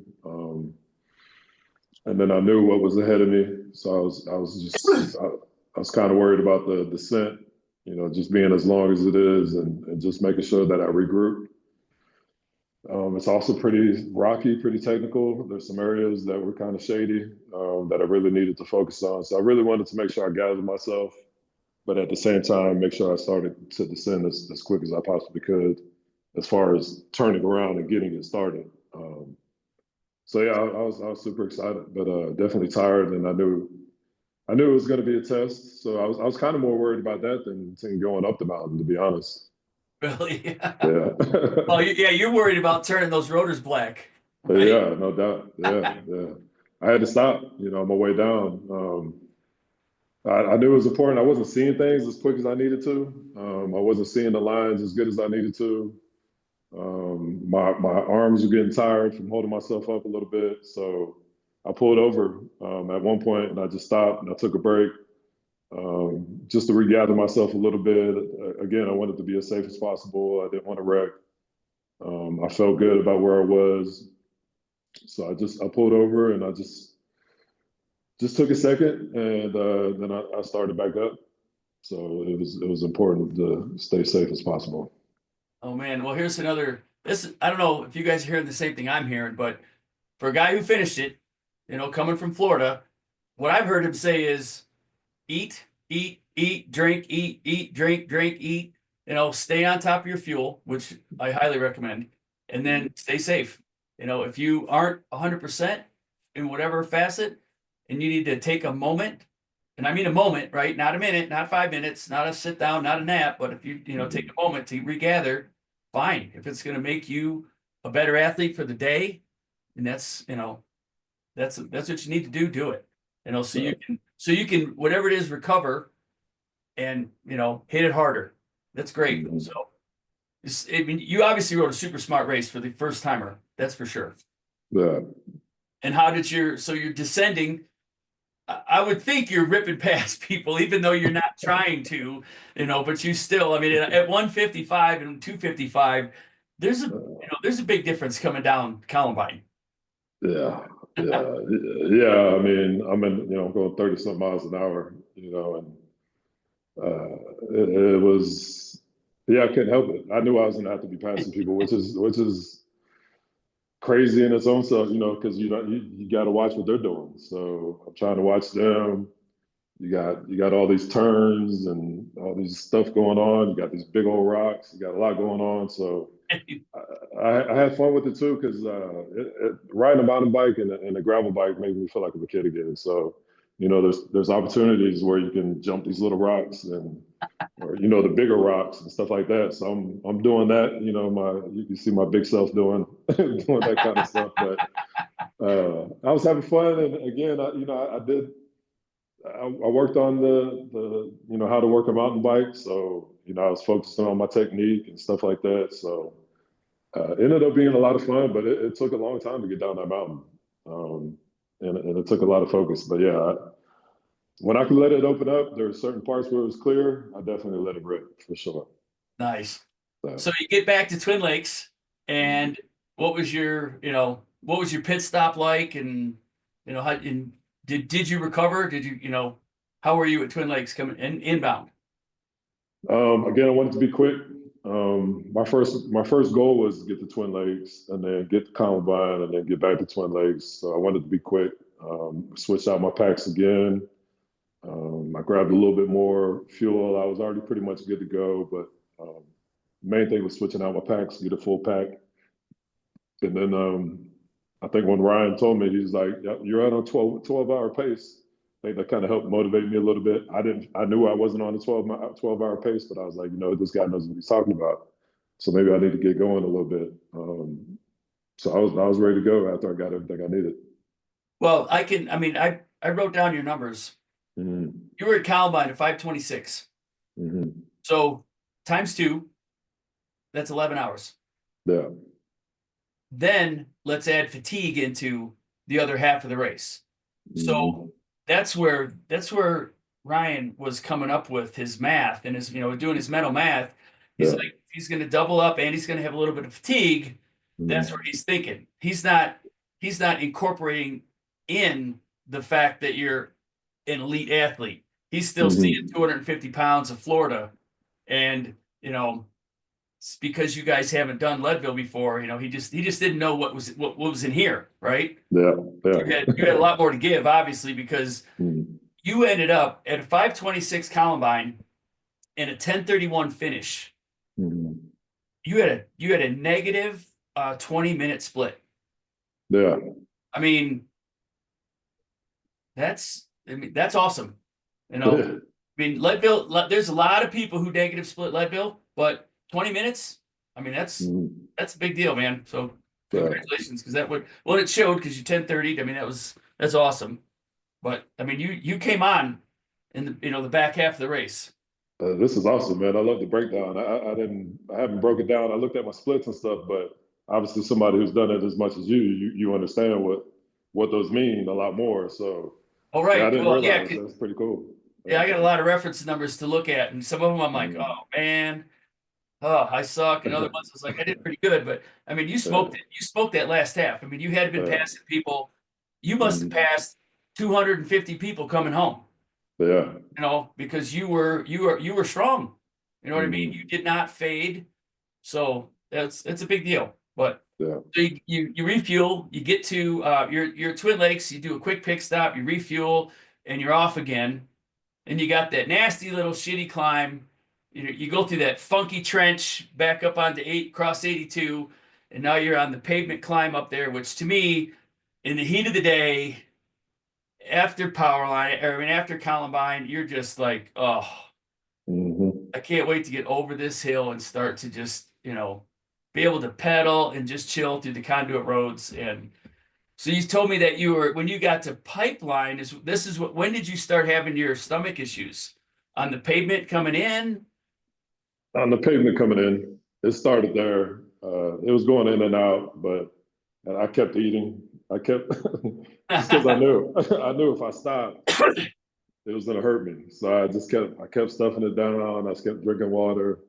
And then I knew what was ahead of me. So I was kind of worried about the descent, just being as long as it is and just making sure that I regroup. It's also pretty rocky, pretty technical. There's some areas that were kind of shady that I really needed to focus on. So I really wanted to make sure I gathered myself, but at the same time, make sure I started to descend as quick as I possibly could, as far as turning around and getting it started. So yeah, I was super excited, but definitely tired, and I knew it was going to be a test. So I was kind of more worried about that than going up the mountain, to be honest. Really? Yeah. Well, yeah, you're worried about turning those rotors black, right? Yeah, no doubt. Yeah, yeah. I had to stop, on my way down. I knew it was important. I wasn't seeing things as quick as I needed to. I wasn't seeing the lines as good as I needed to. My arms were getting tired from holding myself up a little bit. So I pulled over at one point and I just stopped and I took a break just to regather myself a little bit. Again, I wanted to be as safe as possible. I didn't want to wreck. I felt good about where I was. So I pulled over and I just took a second and then I started back up. So it was important to stay safe as possible. Oh man. Well, here's another. This I don't know if you guys are hearing the same thing I'm hearing, but for a guy who finished it, coming from Florida, what I've heard him say is eat, eat, eat, drink, eat, drink, drink, eat. Stay on top of your fuel, which I highly recommend, and then stay safe. If you aren't 100% in whatever facet, and you need to take a moment, and I mean a moment, right? Not a minute, not 5 minutes, not a sit down, not a nap, but if you take a moment to regather, fine. If it's going to make you a better athlete for the day, and that's what you need to do. Do it. So you can whatever it is recover and hit it harder. That's great. Mhm. So I mean, you obviously rode a super smart race for the first timer. That's for sure. Yeah. And how did so you're descending? I would think you're ripping past people, even though you're not trying to, but you still. I mean, at 155 and 255, there's a big difference coming down Columbine. Yeah, yeah. I mean, I'm going 30 some miles an hour, and it was, yeah, I couldn't help it. I knew I was going to have to be passing people, which is crazy in its own self, because you got to watch what they're doing. So I'm trying to watch them. You got all these turns and all these stuff going on. You got these big old rocks. You got a lot going on. So I had fun with it too because riding a mountain bike and a gravel bike made me feel like I'm a kid again. So there's opportunities where you can jump these little rocks or the bigger rocks and stuff like that. So I'm doing that. You can see my big self doing doing that kind of stuff. But I was having fun, and again, I did. I worked on the how to work a mountain bike. So I was focusing on my technique and stuff like that. So. It ended up being a lot of fun, but it took a long time to get down that mountain. Um, and it took a lot of focus. But yeah, when I could let it open up, there were certain parts where it was clear. I definitely let it rip for sure. Nice. So, So you get back to Twin Lakes, and what was your pit stop like, and how and did you recover? Did how were you at Twin Lakes coming inbound? again, I wanted to be quick. My first goal was to get to Twin Lakes and then get to Columbine and then get back to Twin Lakes. So I wanted to be quick. Switched out my packs again. I grabbed a little bit more fuel. I was already pretty much good to go, but main thing was switching out my packs, get a full pack. And then I think when Ryan told me, he's like, "Yep, you're at a 12-hour pace." I think that kind of helped motivate me a little bit. I knew I wasn't on a 12-hour pace, but I was like, this guy knows what he's talking about. So maybe I need to get going a little bit. So I was ready to go after I got everything I needed. Well, I mean, I wrote down your numbers. Hmm. You were at Columbine at 5:26. Hmm. So times two, that's 11 hours. Yeah. Then let's add fatigue into the other half of the race. So that's where Ryan was coming up with his math and his, doing his mental math. He's Yeah. like, he's going to double up and he's going to have a little bit of fatigue. That's what he's thinking. He's not incorporating in the fact that you're an elite athlete. He's still seeing 250 pounds of Florida. And, it's because you guys haven't done Leadville before, he just didn't know what was in here, right? Yeah. Yeah. You had a lot more to give, obviously, because Mhm. you ended up at a 5:26 Columbine and a 10:31 finish. Mhm. You had a negative 20-minute split. Yeah. I mean, that's awesome. I mean, Leadville, there's a lot of people who negative split Leadville, but 20 minutes, I mean, Mhm. that's a big deal, man. So Yeah. congratulations, because it showed because you 10:30. I mean, that's awesome. But I mean, you came on in the back half of the race. This is awesome, man. I love the breakdown. I haven't broke it down. I looked at my splits and stuff, but obviously somebody who's done it as much as you understand what those mean a lot more. So All yeah, I right. didn't Well, yeah, realize that's pretty cool. yeah, Yeah. I got a lot of reference numbers to look at, and some of them I'm like, Mhm. oh man, oh I suck, and other ones I was like, I did pretty good. But I mean, you smoked Yeah. it. You smoked that last half. I mean, you had been Yeah. passing people. You must have Mhm. passed 250 people coming home. Yeah. Because you were strong. You know what I mean? You Mhm. did not fade. So it's a big deal. But Yeah. so you refuel, you get to your Twin Lakes, you do a quick pit stop, you refuel, and you're off again. And you got that nasty little shitty climb. You go through that funky trench back up onto cross 82, and now you're on the pavement climb up there, which to me, in the heat of the day, after Powerline, or I mean after Columbine, you're just like, oh, Mhm. I can't wait to get over this hill and start to just, be able to pedal and just chill through the conduit roads. And so you told me that when you got to Pipeline, when did you start having your stomach issues? On the pavement coming in? On the pavement coming in, it started there. It was going in and out, but I kept eating. I kept just because I knew I knew if I stopped, it was gonna hurt me. So I kept stuffing it down. I just kept drinking water.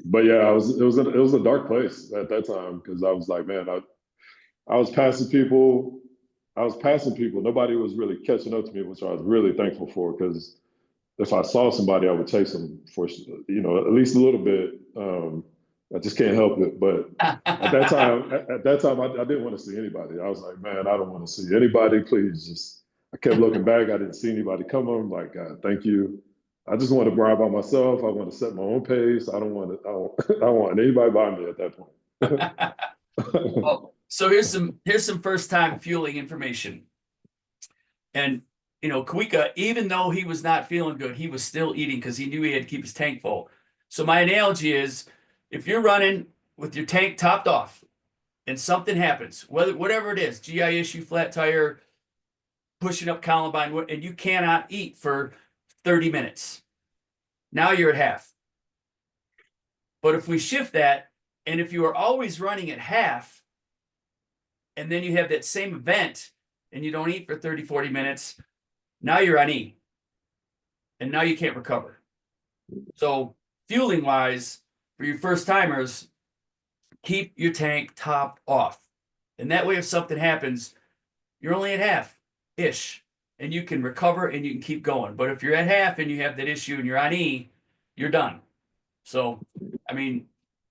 But yeah, it was a dark place at that time because I was like, man, I was passing people. I was passing people. Nobody was really catching up to me, which I was really thankful for because if I saw somebody, I would chase them for, at least a little bit. I just can't help it. But at that time, I didn't want to see anybody. I was like, man, I don't want to see anybody. Please, just. I kept looking back. I didn't see anybody come. I'm like, God, thank you. I just want to ride by myself. I want to set my own pace. I don't want to. I don't want anybody by me at that point. Well, so here's some first time fueling information. And Kawika, even though he was not feeling good, he was still eating because he knew he had to keep his tank full. So my analogy is, if you're running with your tank topped off and something happens, whatever it is, GI issue, flat tire, pushing up Columbine, and you cannot eat for 30 minutes, now you're at half. But if we shift that, and if you are always running at half, and then you have that same event and you don't eat for 30, 40 minutes, now you're on E. And now you can't recover. So fueling wise, for your first timers, keep your tank top off. And that way, if something happens, you're only at half ish, and you can recover and you can keep going. But if you're at half and you have that issue and you're on E, you're done. So, I mean,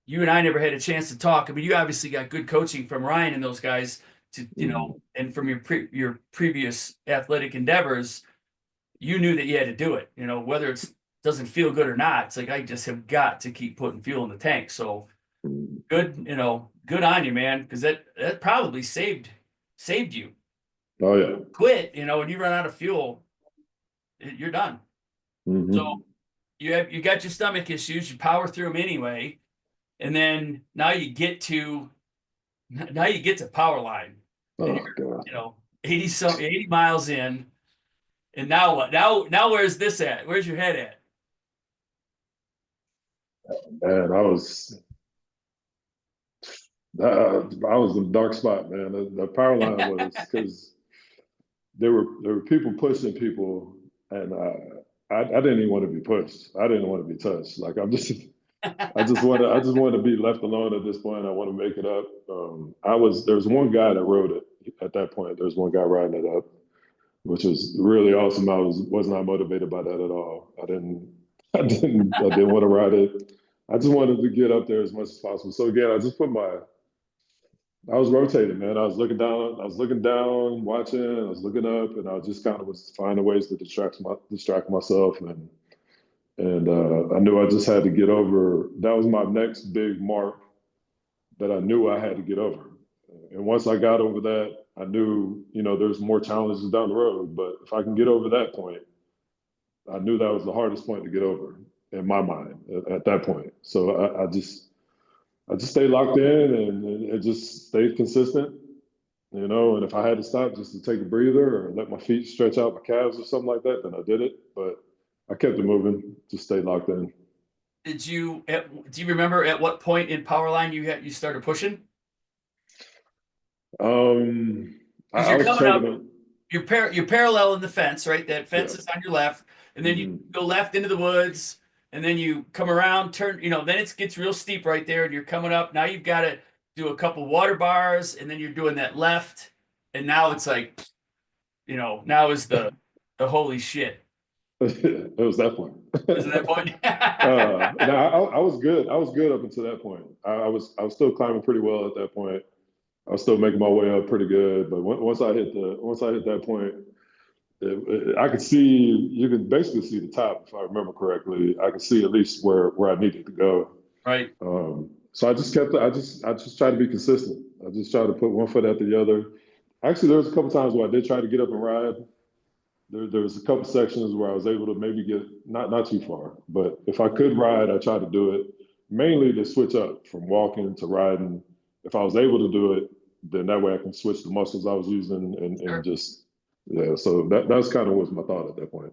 you and I never had a chance to talk. I mean, you obviously got good coaching from Ryan and those guys to, and from your previous athletic endeavors, you knew that you had to do it. Whether it doesn't feel good or not, it's like I just have got to keep putting fuel in the tank. So good, good on you, man, because that probably saved you. Oh yeah. Quit, when you run out of fuel, you're done. So Hmm. you got your stomach issues, you power through them anyway, and then now you get to power line, and Oh you're God. 80 miles in, and now what? Now where's this at? Where's your head at? Man, I was in a dark spot, man. The power line was because there were people pushing people, and I didn't even want to be pushed. I didn't want to be touched. Like I just want to be left alone at this point. I want to make it up. There's one guy that wrote it at that point. There's one guy riding it up, which was really awesome. Was not motivated by that at all. I didn't want to ride it. I just wanted to get up there as much as possible. So again, I was rotating, man. I was looking down, watching, I was looking up, and I just kind of was finding ways to distract myself, and I knew I just had to get over. That was my next big mark that I knew I had to get over. And once I got over that, I knew, there's more challenges down the road. But if I can get over that point, I knew that was the hardest point to get over in my mind at that point. So I just stayed locked in and just stayed consistent, and if I had to stop just to take a breather or let my feet stretch out my calves or something like that, then I did it. But I kept it moving, just stayed locked in. Do you remember at what point in Powerline you started pushing? Um, Because I you're was coming up, trading. you're parallel in the fence, right? That Yeah. fence is on your left, and then you Hmm. go left into the woods, and then you come around, turn, then it gets real steep right there, and you're coming up. Now you've got to do a couple water bars, and then you're doing that left, and now it's like, now is the holy shit. It was that point. Isn't that point? No, I was good. I was good up until that point. I was still climbing pretty well at that point. I was still making my way up pretty good. But once I hit that point, I could see, you could basically see the top if I remember correctly. I could see at least where I needed to go. Right. So I just tried to be consistent. I just tried to put one foot after the other. Actually, there was a couple times where I did try to get up and ride. There was a couple sections where I was able to maybe get not too far, but if I could ride, I tried to do it mainly to switch up from walking to riding. If I was able to do it, then that way I can switch the muscles I was using and Sure. just yeah. So that's kind of was my thought at that point.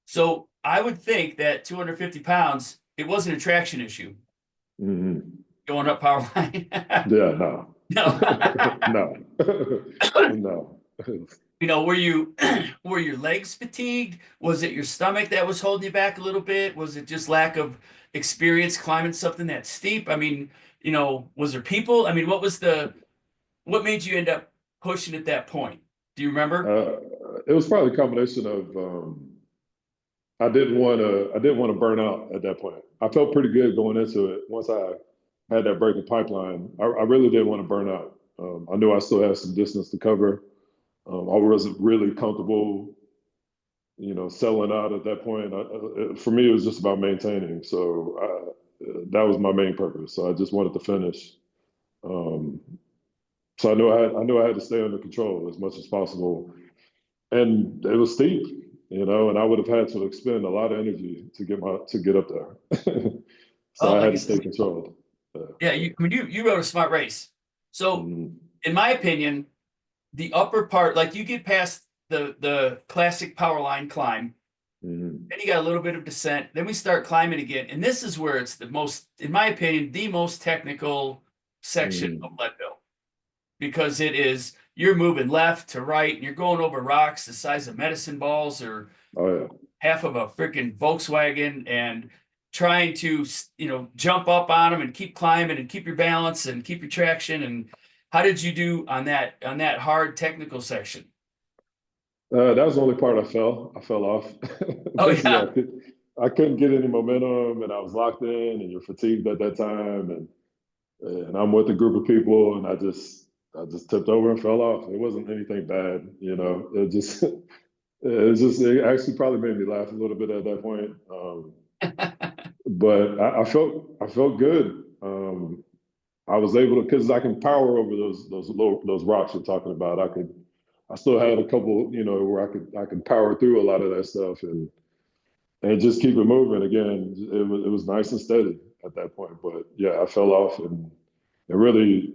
So I would think that 250 pounds, it wasn't a traction issue Hmm. going up power line. Yeah, no, No. no, no. Were you were your legs fatigued? Was it your stomach that was holding you back a little bit? Was it just lack of experience climbing something that steep? I mean, was there people? I mean, what made you end up pushing at that point? Do you remember? Uh, it was probably a combination of I didn't want to burn out at that point. I felt pretty good going into it. Once I had that breaking pipeline, I really didn't want to burn out. I knew I still had some distance to cover. I wasn't really comfortable, selling out at that point. For me, it was just about maintaining. So that was my main purpose. So I just wanted to finish. Um, so I knew I had to stay under control as much as possible, and it was steep, and I would have had to expend a lot of energy to get up there. So Oh, I like had I to stay said, controlled. yeah, you rode a smart race. So, Mm, in my opinion, the upper part, like you get past the classic power line climb, mm, then you got a little bit of descent. Then we start climbing again. And this is where it's the most, in my opinion, the most technical section of mm. Leadville because you're moving left to right and you're going over rocks the size of medicine balls or Oh yeah. half of a freaking Volkswagen and trying to, jump up on them and keep climbing and keep your balance and keep your traction. And how did you do on that hard technical section? That was the only part I fell off. Oh Basically, yeah. I couldn't get any momentum, and I was locked in, and you're fatigued at that time, and I'm with a group of people, and I just tipped over and fell off. It wasn't anything bad, It just it actually probably made me laugh a little bit at that point. But I felt good. I was able to because I can power over those rocks you're talking about. I still had a couple, where I could power through a lot of that stuff and just keep it moving. Again, it was nice and steady at that point. But yeah, I fell off and really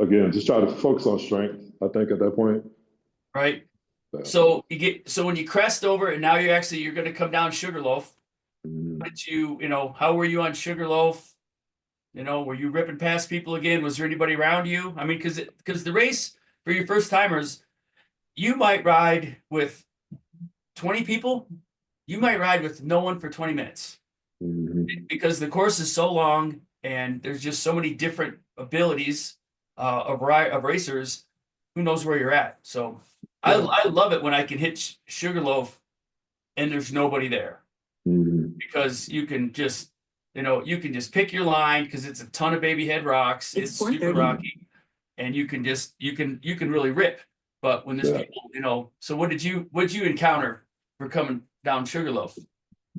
again just try to focus on strength. I think at that point. Right. Yeah. So when you crest over and now you're going to come down Sugarloaf. Mhm. How were you on Sugarloaf? Were you ripping past people again? Was there anybody around you? I mean, because the race for your first timers, you might ride with 20 people. You might ride with no one for 20 minutes because the course is so long and there's just so many different abilities of racers. Who knows where you're at? So I love it when I can hit Sugarloaf and there's nobody there because you can just pick your line because it's a ton of baby head rocks. It's super rocky, and you can really rip. But when there's people, so what did you encounter for coming down Sugarloaf?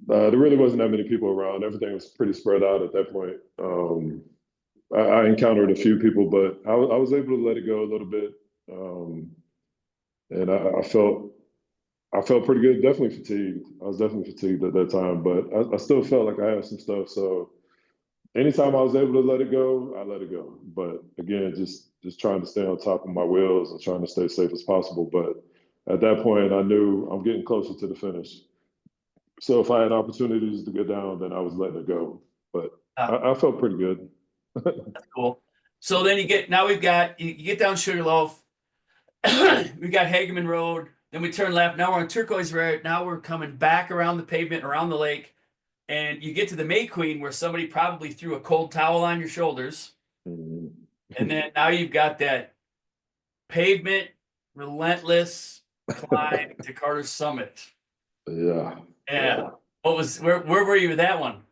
There really wasn't that many people around. Everything was pretty spread out at that point. I encountered a few people, but I was able to let it go a little bit, and I felt pretty good. Definitely fatigued. I was definitely fatigued at that time, but I still felt like I had some stuff. So anytime I was able to let it go, I let it go. But again, just trying to stay on top of my wheels and trying to stay safe as possible. But at that point, I knew I'm getting closer to the finish. So if I had opportunities to go down, then I was letting it go. But I felt pretty good. That's cool. So then you get down Sugarloaf. We got Hageman Road. Then we turn left. Now we're on Turquoise Road. Now we're coming back around the pavement, around the lake. And you get to the May Queen where somebody probably threw a cold towel on your shoulders. And then now you've got that pavement, relentless climb to Carter's Summit. Yeah. Where were you with that one?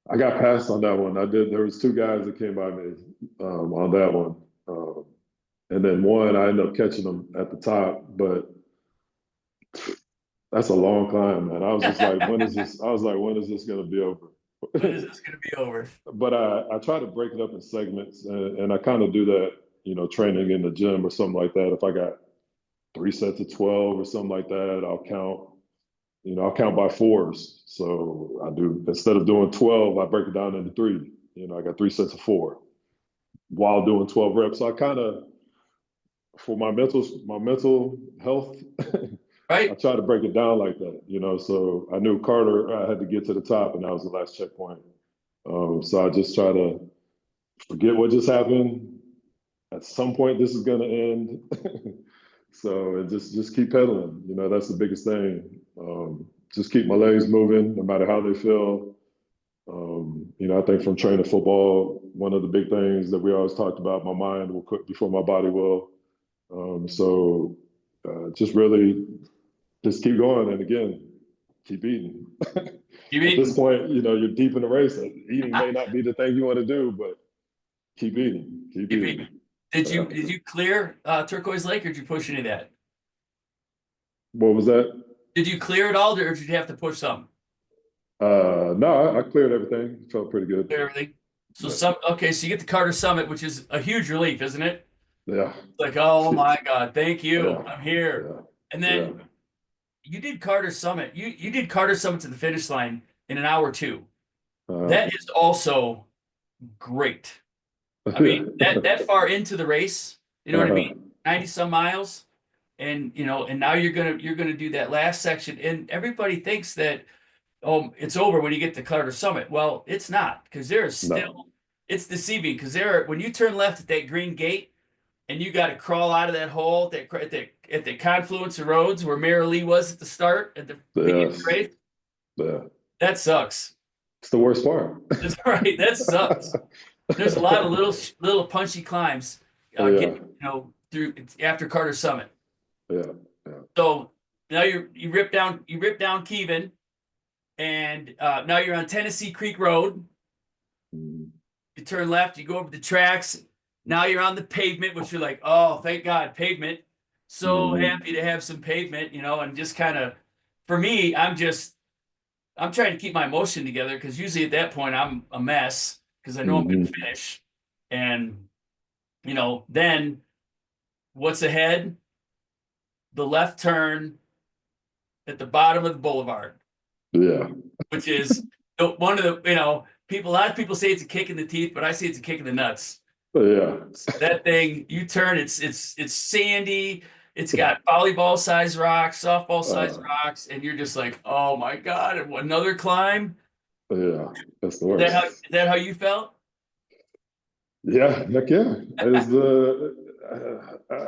I got passed on that one. There was two guys that came by me on that one. And then one, I ended up catching them at the top, but that's a long climb, man. I was just like, when is this? I was like, when is this going to be over? When is this going to be over? But I try to break it up in segments, and I kind of do that, training in the gym or something like that. If I got 3 sets of 12 or something like that, I'll count by fours. So I do, instead of doing 12, I break it down into 3. I got 3 sets of 4 while doing 12 reps. So I kind of, for my mental health, right. I try to break it down like that, so I knew Carter, I had to get to the top, and that was the last checkpoint. So I just try to forget what just happened. At some point, this is going to end. So and just keep pedaling. That's the biggest thing. Just keep my legs moving, no matter how they feel. I think from training football, one of the big things that we always talked about, my mind will quit before my body will. So just really just keep going, and again, keep eating. At this point, you're deep in the race. Eating may not be the thing you want to do, but keep eating. Keep eating. Did you clear Turquoise Lake, or did you push any of that? What was that? Did you clear it all, or did you have to push some? No, I cleared everything. Felt pretty good. Clear everything. So so you get the Carter Summit, which is a huge relief, isn't it? Yeah. It's like, oh my God, thank you. Yeah. I'm here. Yeah. And then you did Carter Summit. You did Carter Summit to the finish line in an hour 2. That is also great. I mean, that far into the race, you know what I mean? 90 some miles. And and now you're gonna do that last section. And everybody thinks that it's over when you get to Carter Summit. Well, it's not, because there's still it's deceiving, because when you turn left at that green gate and you got to crawl out of that hole at the confluence of roads where Mary Lee was at the start at the beginning of the race. Yeah. That sucks. It's the worst part. That's right. That sucks. There's a lot of little punchy climbs through after Carter Summit. Yeah. So now you rip down Kevin, and now you're on Tennessee Creek Road. You turn left, you go over the tracks. Now you're on the pavement, which you're like, oh, thank God, pavement. So happy to have some pavement, and just kind of, for me, I'm trying to keep my emotion together, because usually at that point I'm a mess, because I know I'm going to finish. And, then what's ahead? The left turn at the bottom of the boulevard. Yeah. Which is one of the, a lot of people say it's a kick in the teeth, but I say it's a kick in the nuts. Yeah. That thing, you turn, it's sandy. It's got volleyball size rocks, softball size rocks, and you're just like, oh my God, another climb. Yeah, that's the Is worst. that how you felt? Yeah, heck yeah. It's the,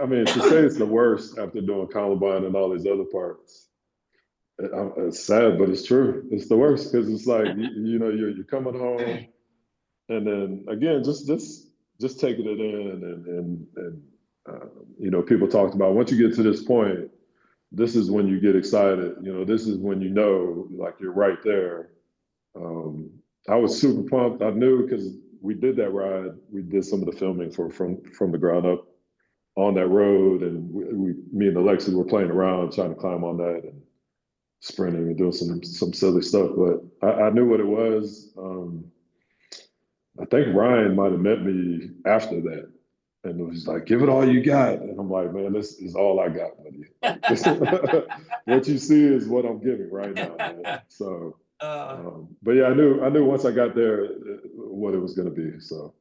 I mean, to say it's the worst after doing Columbine and all these other parts, it's sad, but it's true. It's the worst because it's like you know you're coming home, and then again just taking it in and you know people talked about once you get to this point, this is when you get excited. You know, this is when you know like you're right there. Um, I was super pumped. I knew because we did that ride. We did some of the filming for from the ground up on that road, and me and Alexis were playing around trying to climb on that and sprinting and doing some silly stuff. But I knew what it was. I think Ryan might have met me after that. And it was like, give it all you got. And I'm like, man, this is all I got, buddy. Like, this, what you see is what I'm giving right now, man. So, uh, but yeah, I knew once I got there what it was going to be. So,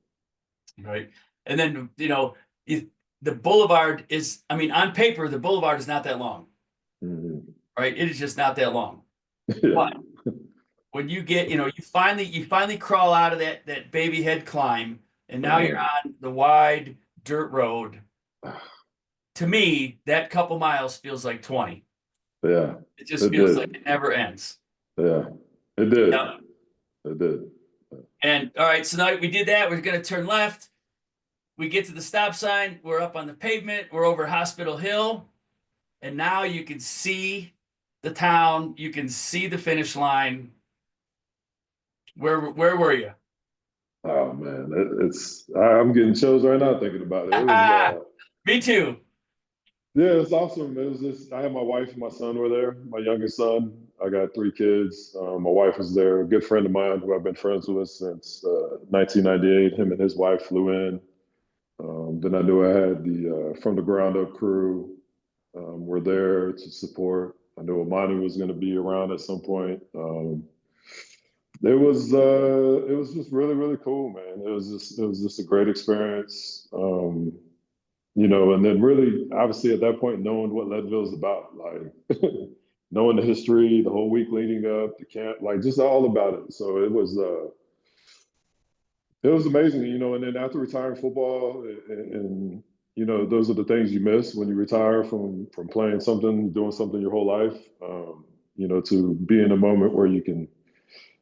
right. And then, you know, the boulevard is, I mean, on paper, the boulevard is not that long, mhm. right? It is just not that long. Yeah, But when you get, you know, you finally crawl out of that baby head climb, and now you're on the wide dirt road. To me, that couple miles feels like 20. yeah, It just it feels like did. it never ends. Yeah, it did. Yeah. It did. And all right, so now we did that. We're gonna turn left. We get to the stop sign. We're up on the pavement. We're over Hospital Hill. And now you can see the town. You can see the finish line. Where were you? Oh man, I'm getting chills right now thinking about it. It was Me too. yeah, it's awesome. It was just I had my wife and my son were there. My youngest son. I got three kids. My wife was there. A good friend of mine who I've been friends with since 1998. Him and his wife flew in. Then I knew I had the from the ground up crew were there to support. I knew Amani was going to be around at some point. It was just really cool, man. It was just a great experience. You know, and then really, obviously, at that point, knowing what Leadville is about, like knowing the history, the whole week leading up, the camp, like just all about it. So it was amazing, you know. And then after retiring football, and you know, those are the things you miss when you retire from playing something, doing something your whole life. You know, to be in a moment where you can.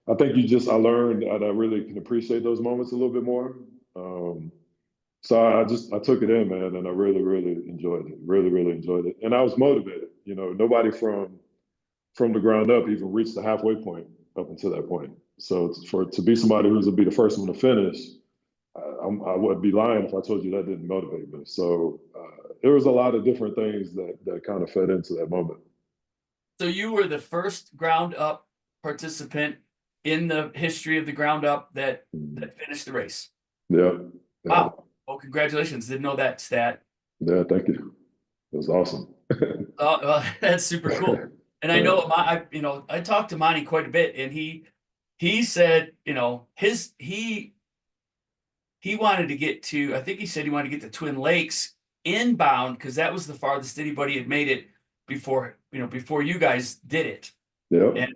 I think I learned that I really can appreciate those moments a little bit more. Um, so I took it in, man, and I really enjoyed it. Really enjoyed it, and I was motivated. You know, nobody from the ground up even reached the halfway point up until that point. So to be somebody who's to be the first one to finish, I would be lying if I told you that didn't motivate me. So there was a lot of different things that kind of fed into that moment. So you were the first ground up participant in the history of the ground up that finished the race. Yeah, yeah, Wow. Well, congratulations. Didn't know that stat. yeah. Thank you. It was awesome. That's super cool. And I know I talked to Monty quite a bit, and he said, you know, he wanted to get to, I think he said he wanted to get to Twin Lakes inbound because that was the farthest anybody had made it before, before you guys did it. Yeah, And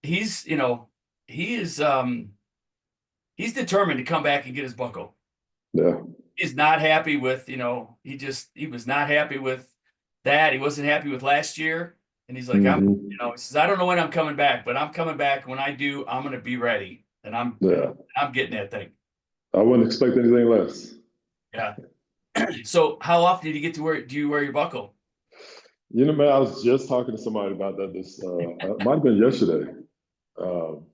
he's, he is he's determined to come back and get his buckle. yeah. He's not happy with, he was not happy with that. He wasn't happy with last year. And he's like, Hmm. he says, I don't know when I'm coming back, but I'm coming back. When I do, I'm going to be ready. And Yeah. I'm getting that thing. I wouldn't expect anything less. Yeah. So how often did you get to do you wear your buckle? You know, man, I was just talking to somebody about that. This might have been yesterday. Um,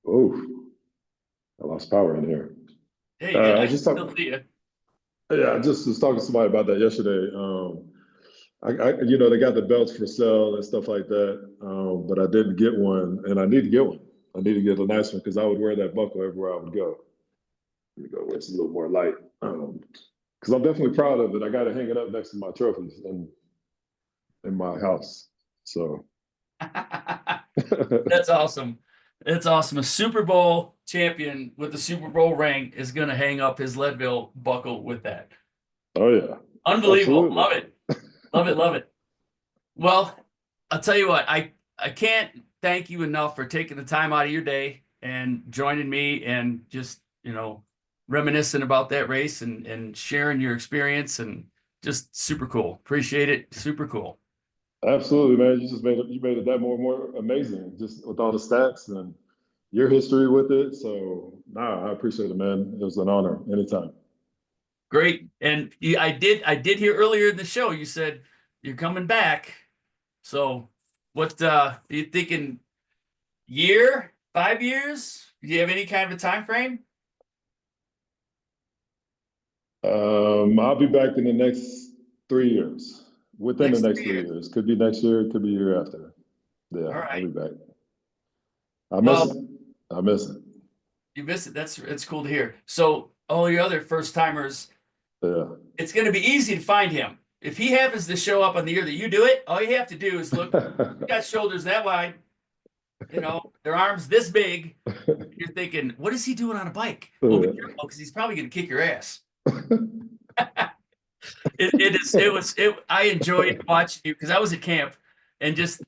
oh, I lost power in here. Hey, you good. I I was can just still talking. see you. Yeah, I just was talking to somebody about that yesterday. You know, they got the belts for sale and stuff like that, but I didn't get one, and I need to get one. I need to get a nice one because I would wear that buckle everywhere I would go. Let me go where it's a little more light. Because I'm definitely proud of it. I got to hang it up next to my trophies in my house. So That's awesome. That's awesome. A Super Bowl champion with the Super Bowl ring is going to hang up his Leadville buckle with that. oh yeah, Unbelievable. absolutely. Love it. Love it. Love it. Well, I'll tell you what, I can't thank you enough for taking the time out of your day and joining me and just, reminiscing about that race and sharing your experience, and just super cool. Appreciate it. Super cool. Absolutely, man. You made it that more amazing, just with all the stats and your history with it. So, nah, I appreciate it, man. It was an honor. Anytime. Great. And I did hear earlier in the show, you said you're coming back. So what are you thinking? Year, 5 years? Do you have any kind of a time frame? I'll be back in the next 3 years. Within the Next next three three years. years. Could be next year, could be year after. Yeah, All I'll be right. back. I miss Well, it. I miss it. you missed it. That's cool to hear. So all your other first timers, Yeah. it's going to be easy to find him. If he happens to show up on the year that you do it, all you have to do is look. You got shoulders that wide, their arms this big. You're thinking, what is he doing on a bike? Well, be careful because he's probably going to kick your ass. I enjoyed watching you because I was at camp and just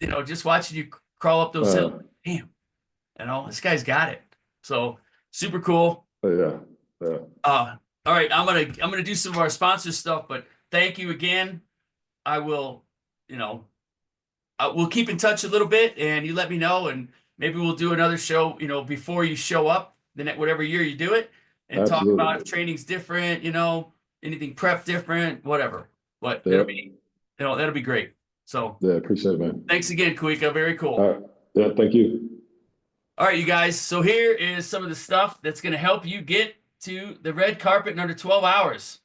watching you crawl up those hills. Uh, Damn, this guy's got it. So super cool. yeah. Yeah. All right, I'm gonna do some of our sponsor stuff, but thank you again. I will, we'll keep in touch a little bit, and you let me know, and maybe we'll do another show, before you show up, whatever year you do it, and talk about Absolutely. if training's different, anything prep different, whatever. But Yeah. that'll be great. So Yeah. Appreciate it, man. thanks again, Kawika. Very cool. All right. Yeah. Thank you. All right, you guys. So here is some of the stuff that's going to help you get to the red carpet in under 12 hours.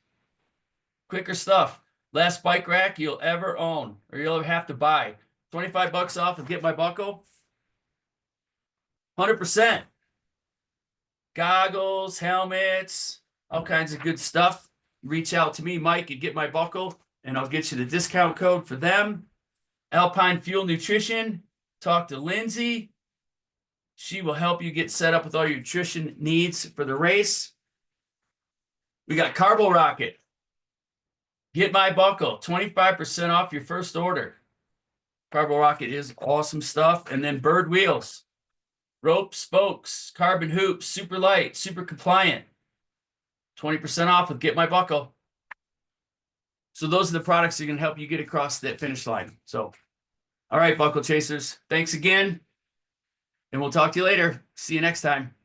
Quicker stuff. Last bike rack you'll ever own or you'll ever have to buy. $25 off and Get My Buckle. 100%. Goggles, helmets, all kinds of good stuff. Reach out to me, Mike, at Get My Buckle, and I'll get you the discount code for them. Alpine Fuel Nutrition. Talk to Lindsay. She will help you get set up with all your nutrition needs for the race. We got Carbo Rocket. Get My Buckle, 25% off your first order. Carbo Rocket is awesome stuff. And then Bird Wheels, rope, spokes, carbon hoops, super light, super compliant. 20% off with Get My Buckle. So those are the products that are going to help you get across that finish line. So, all right, Buckle Chasers, thanks again. And we'll talk to you later. See you next time.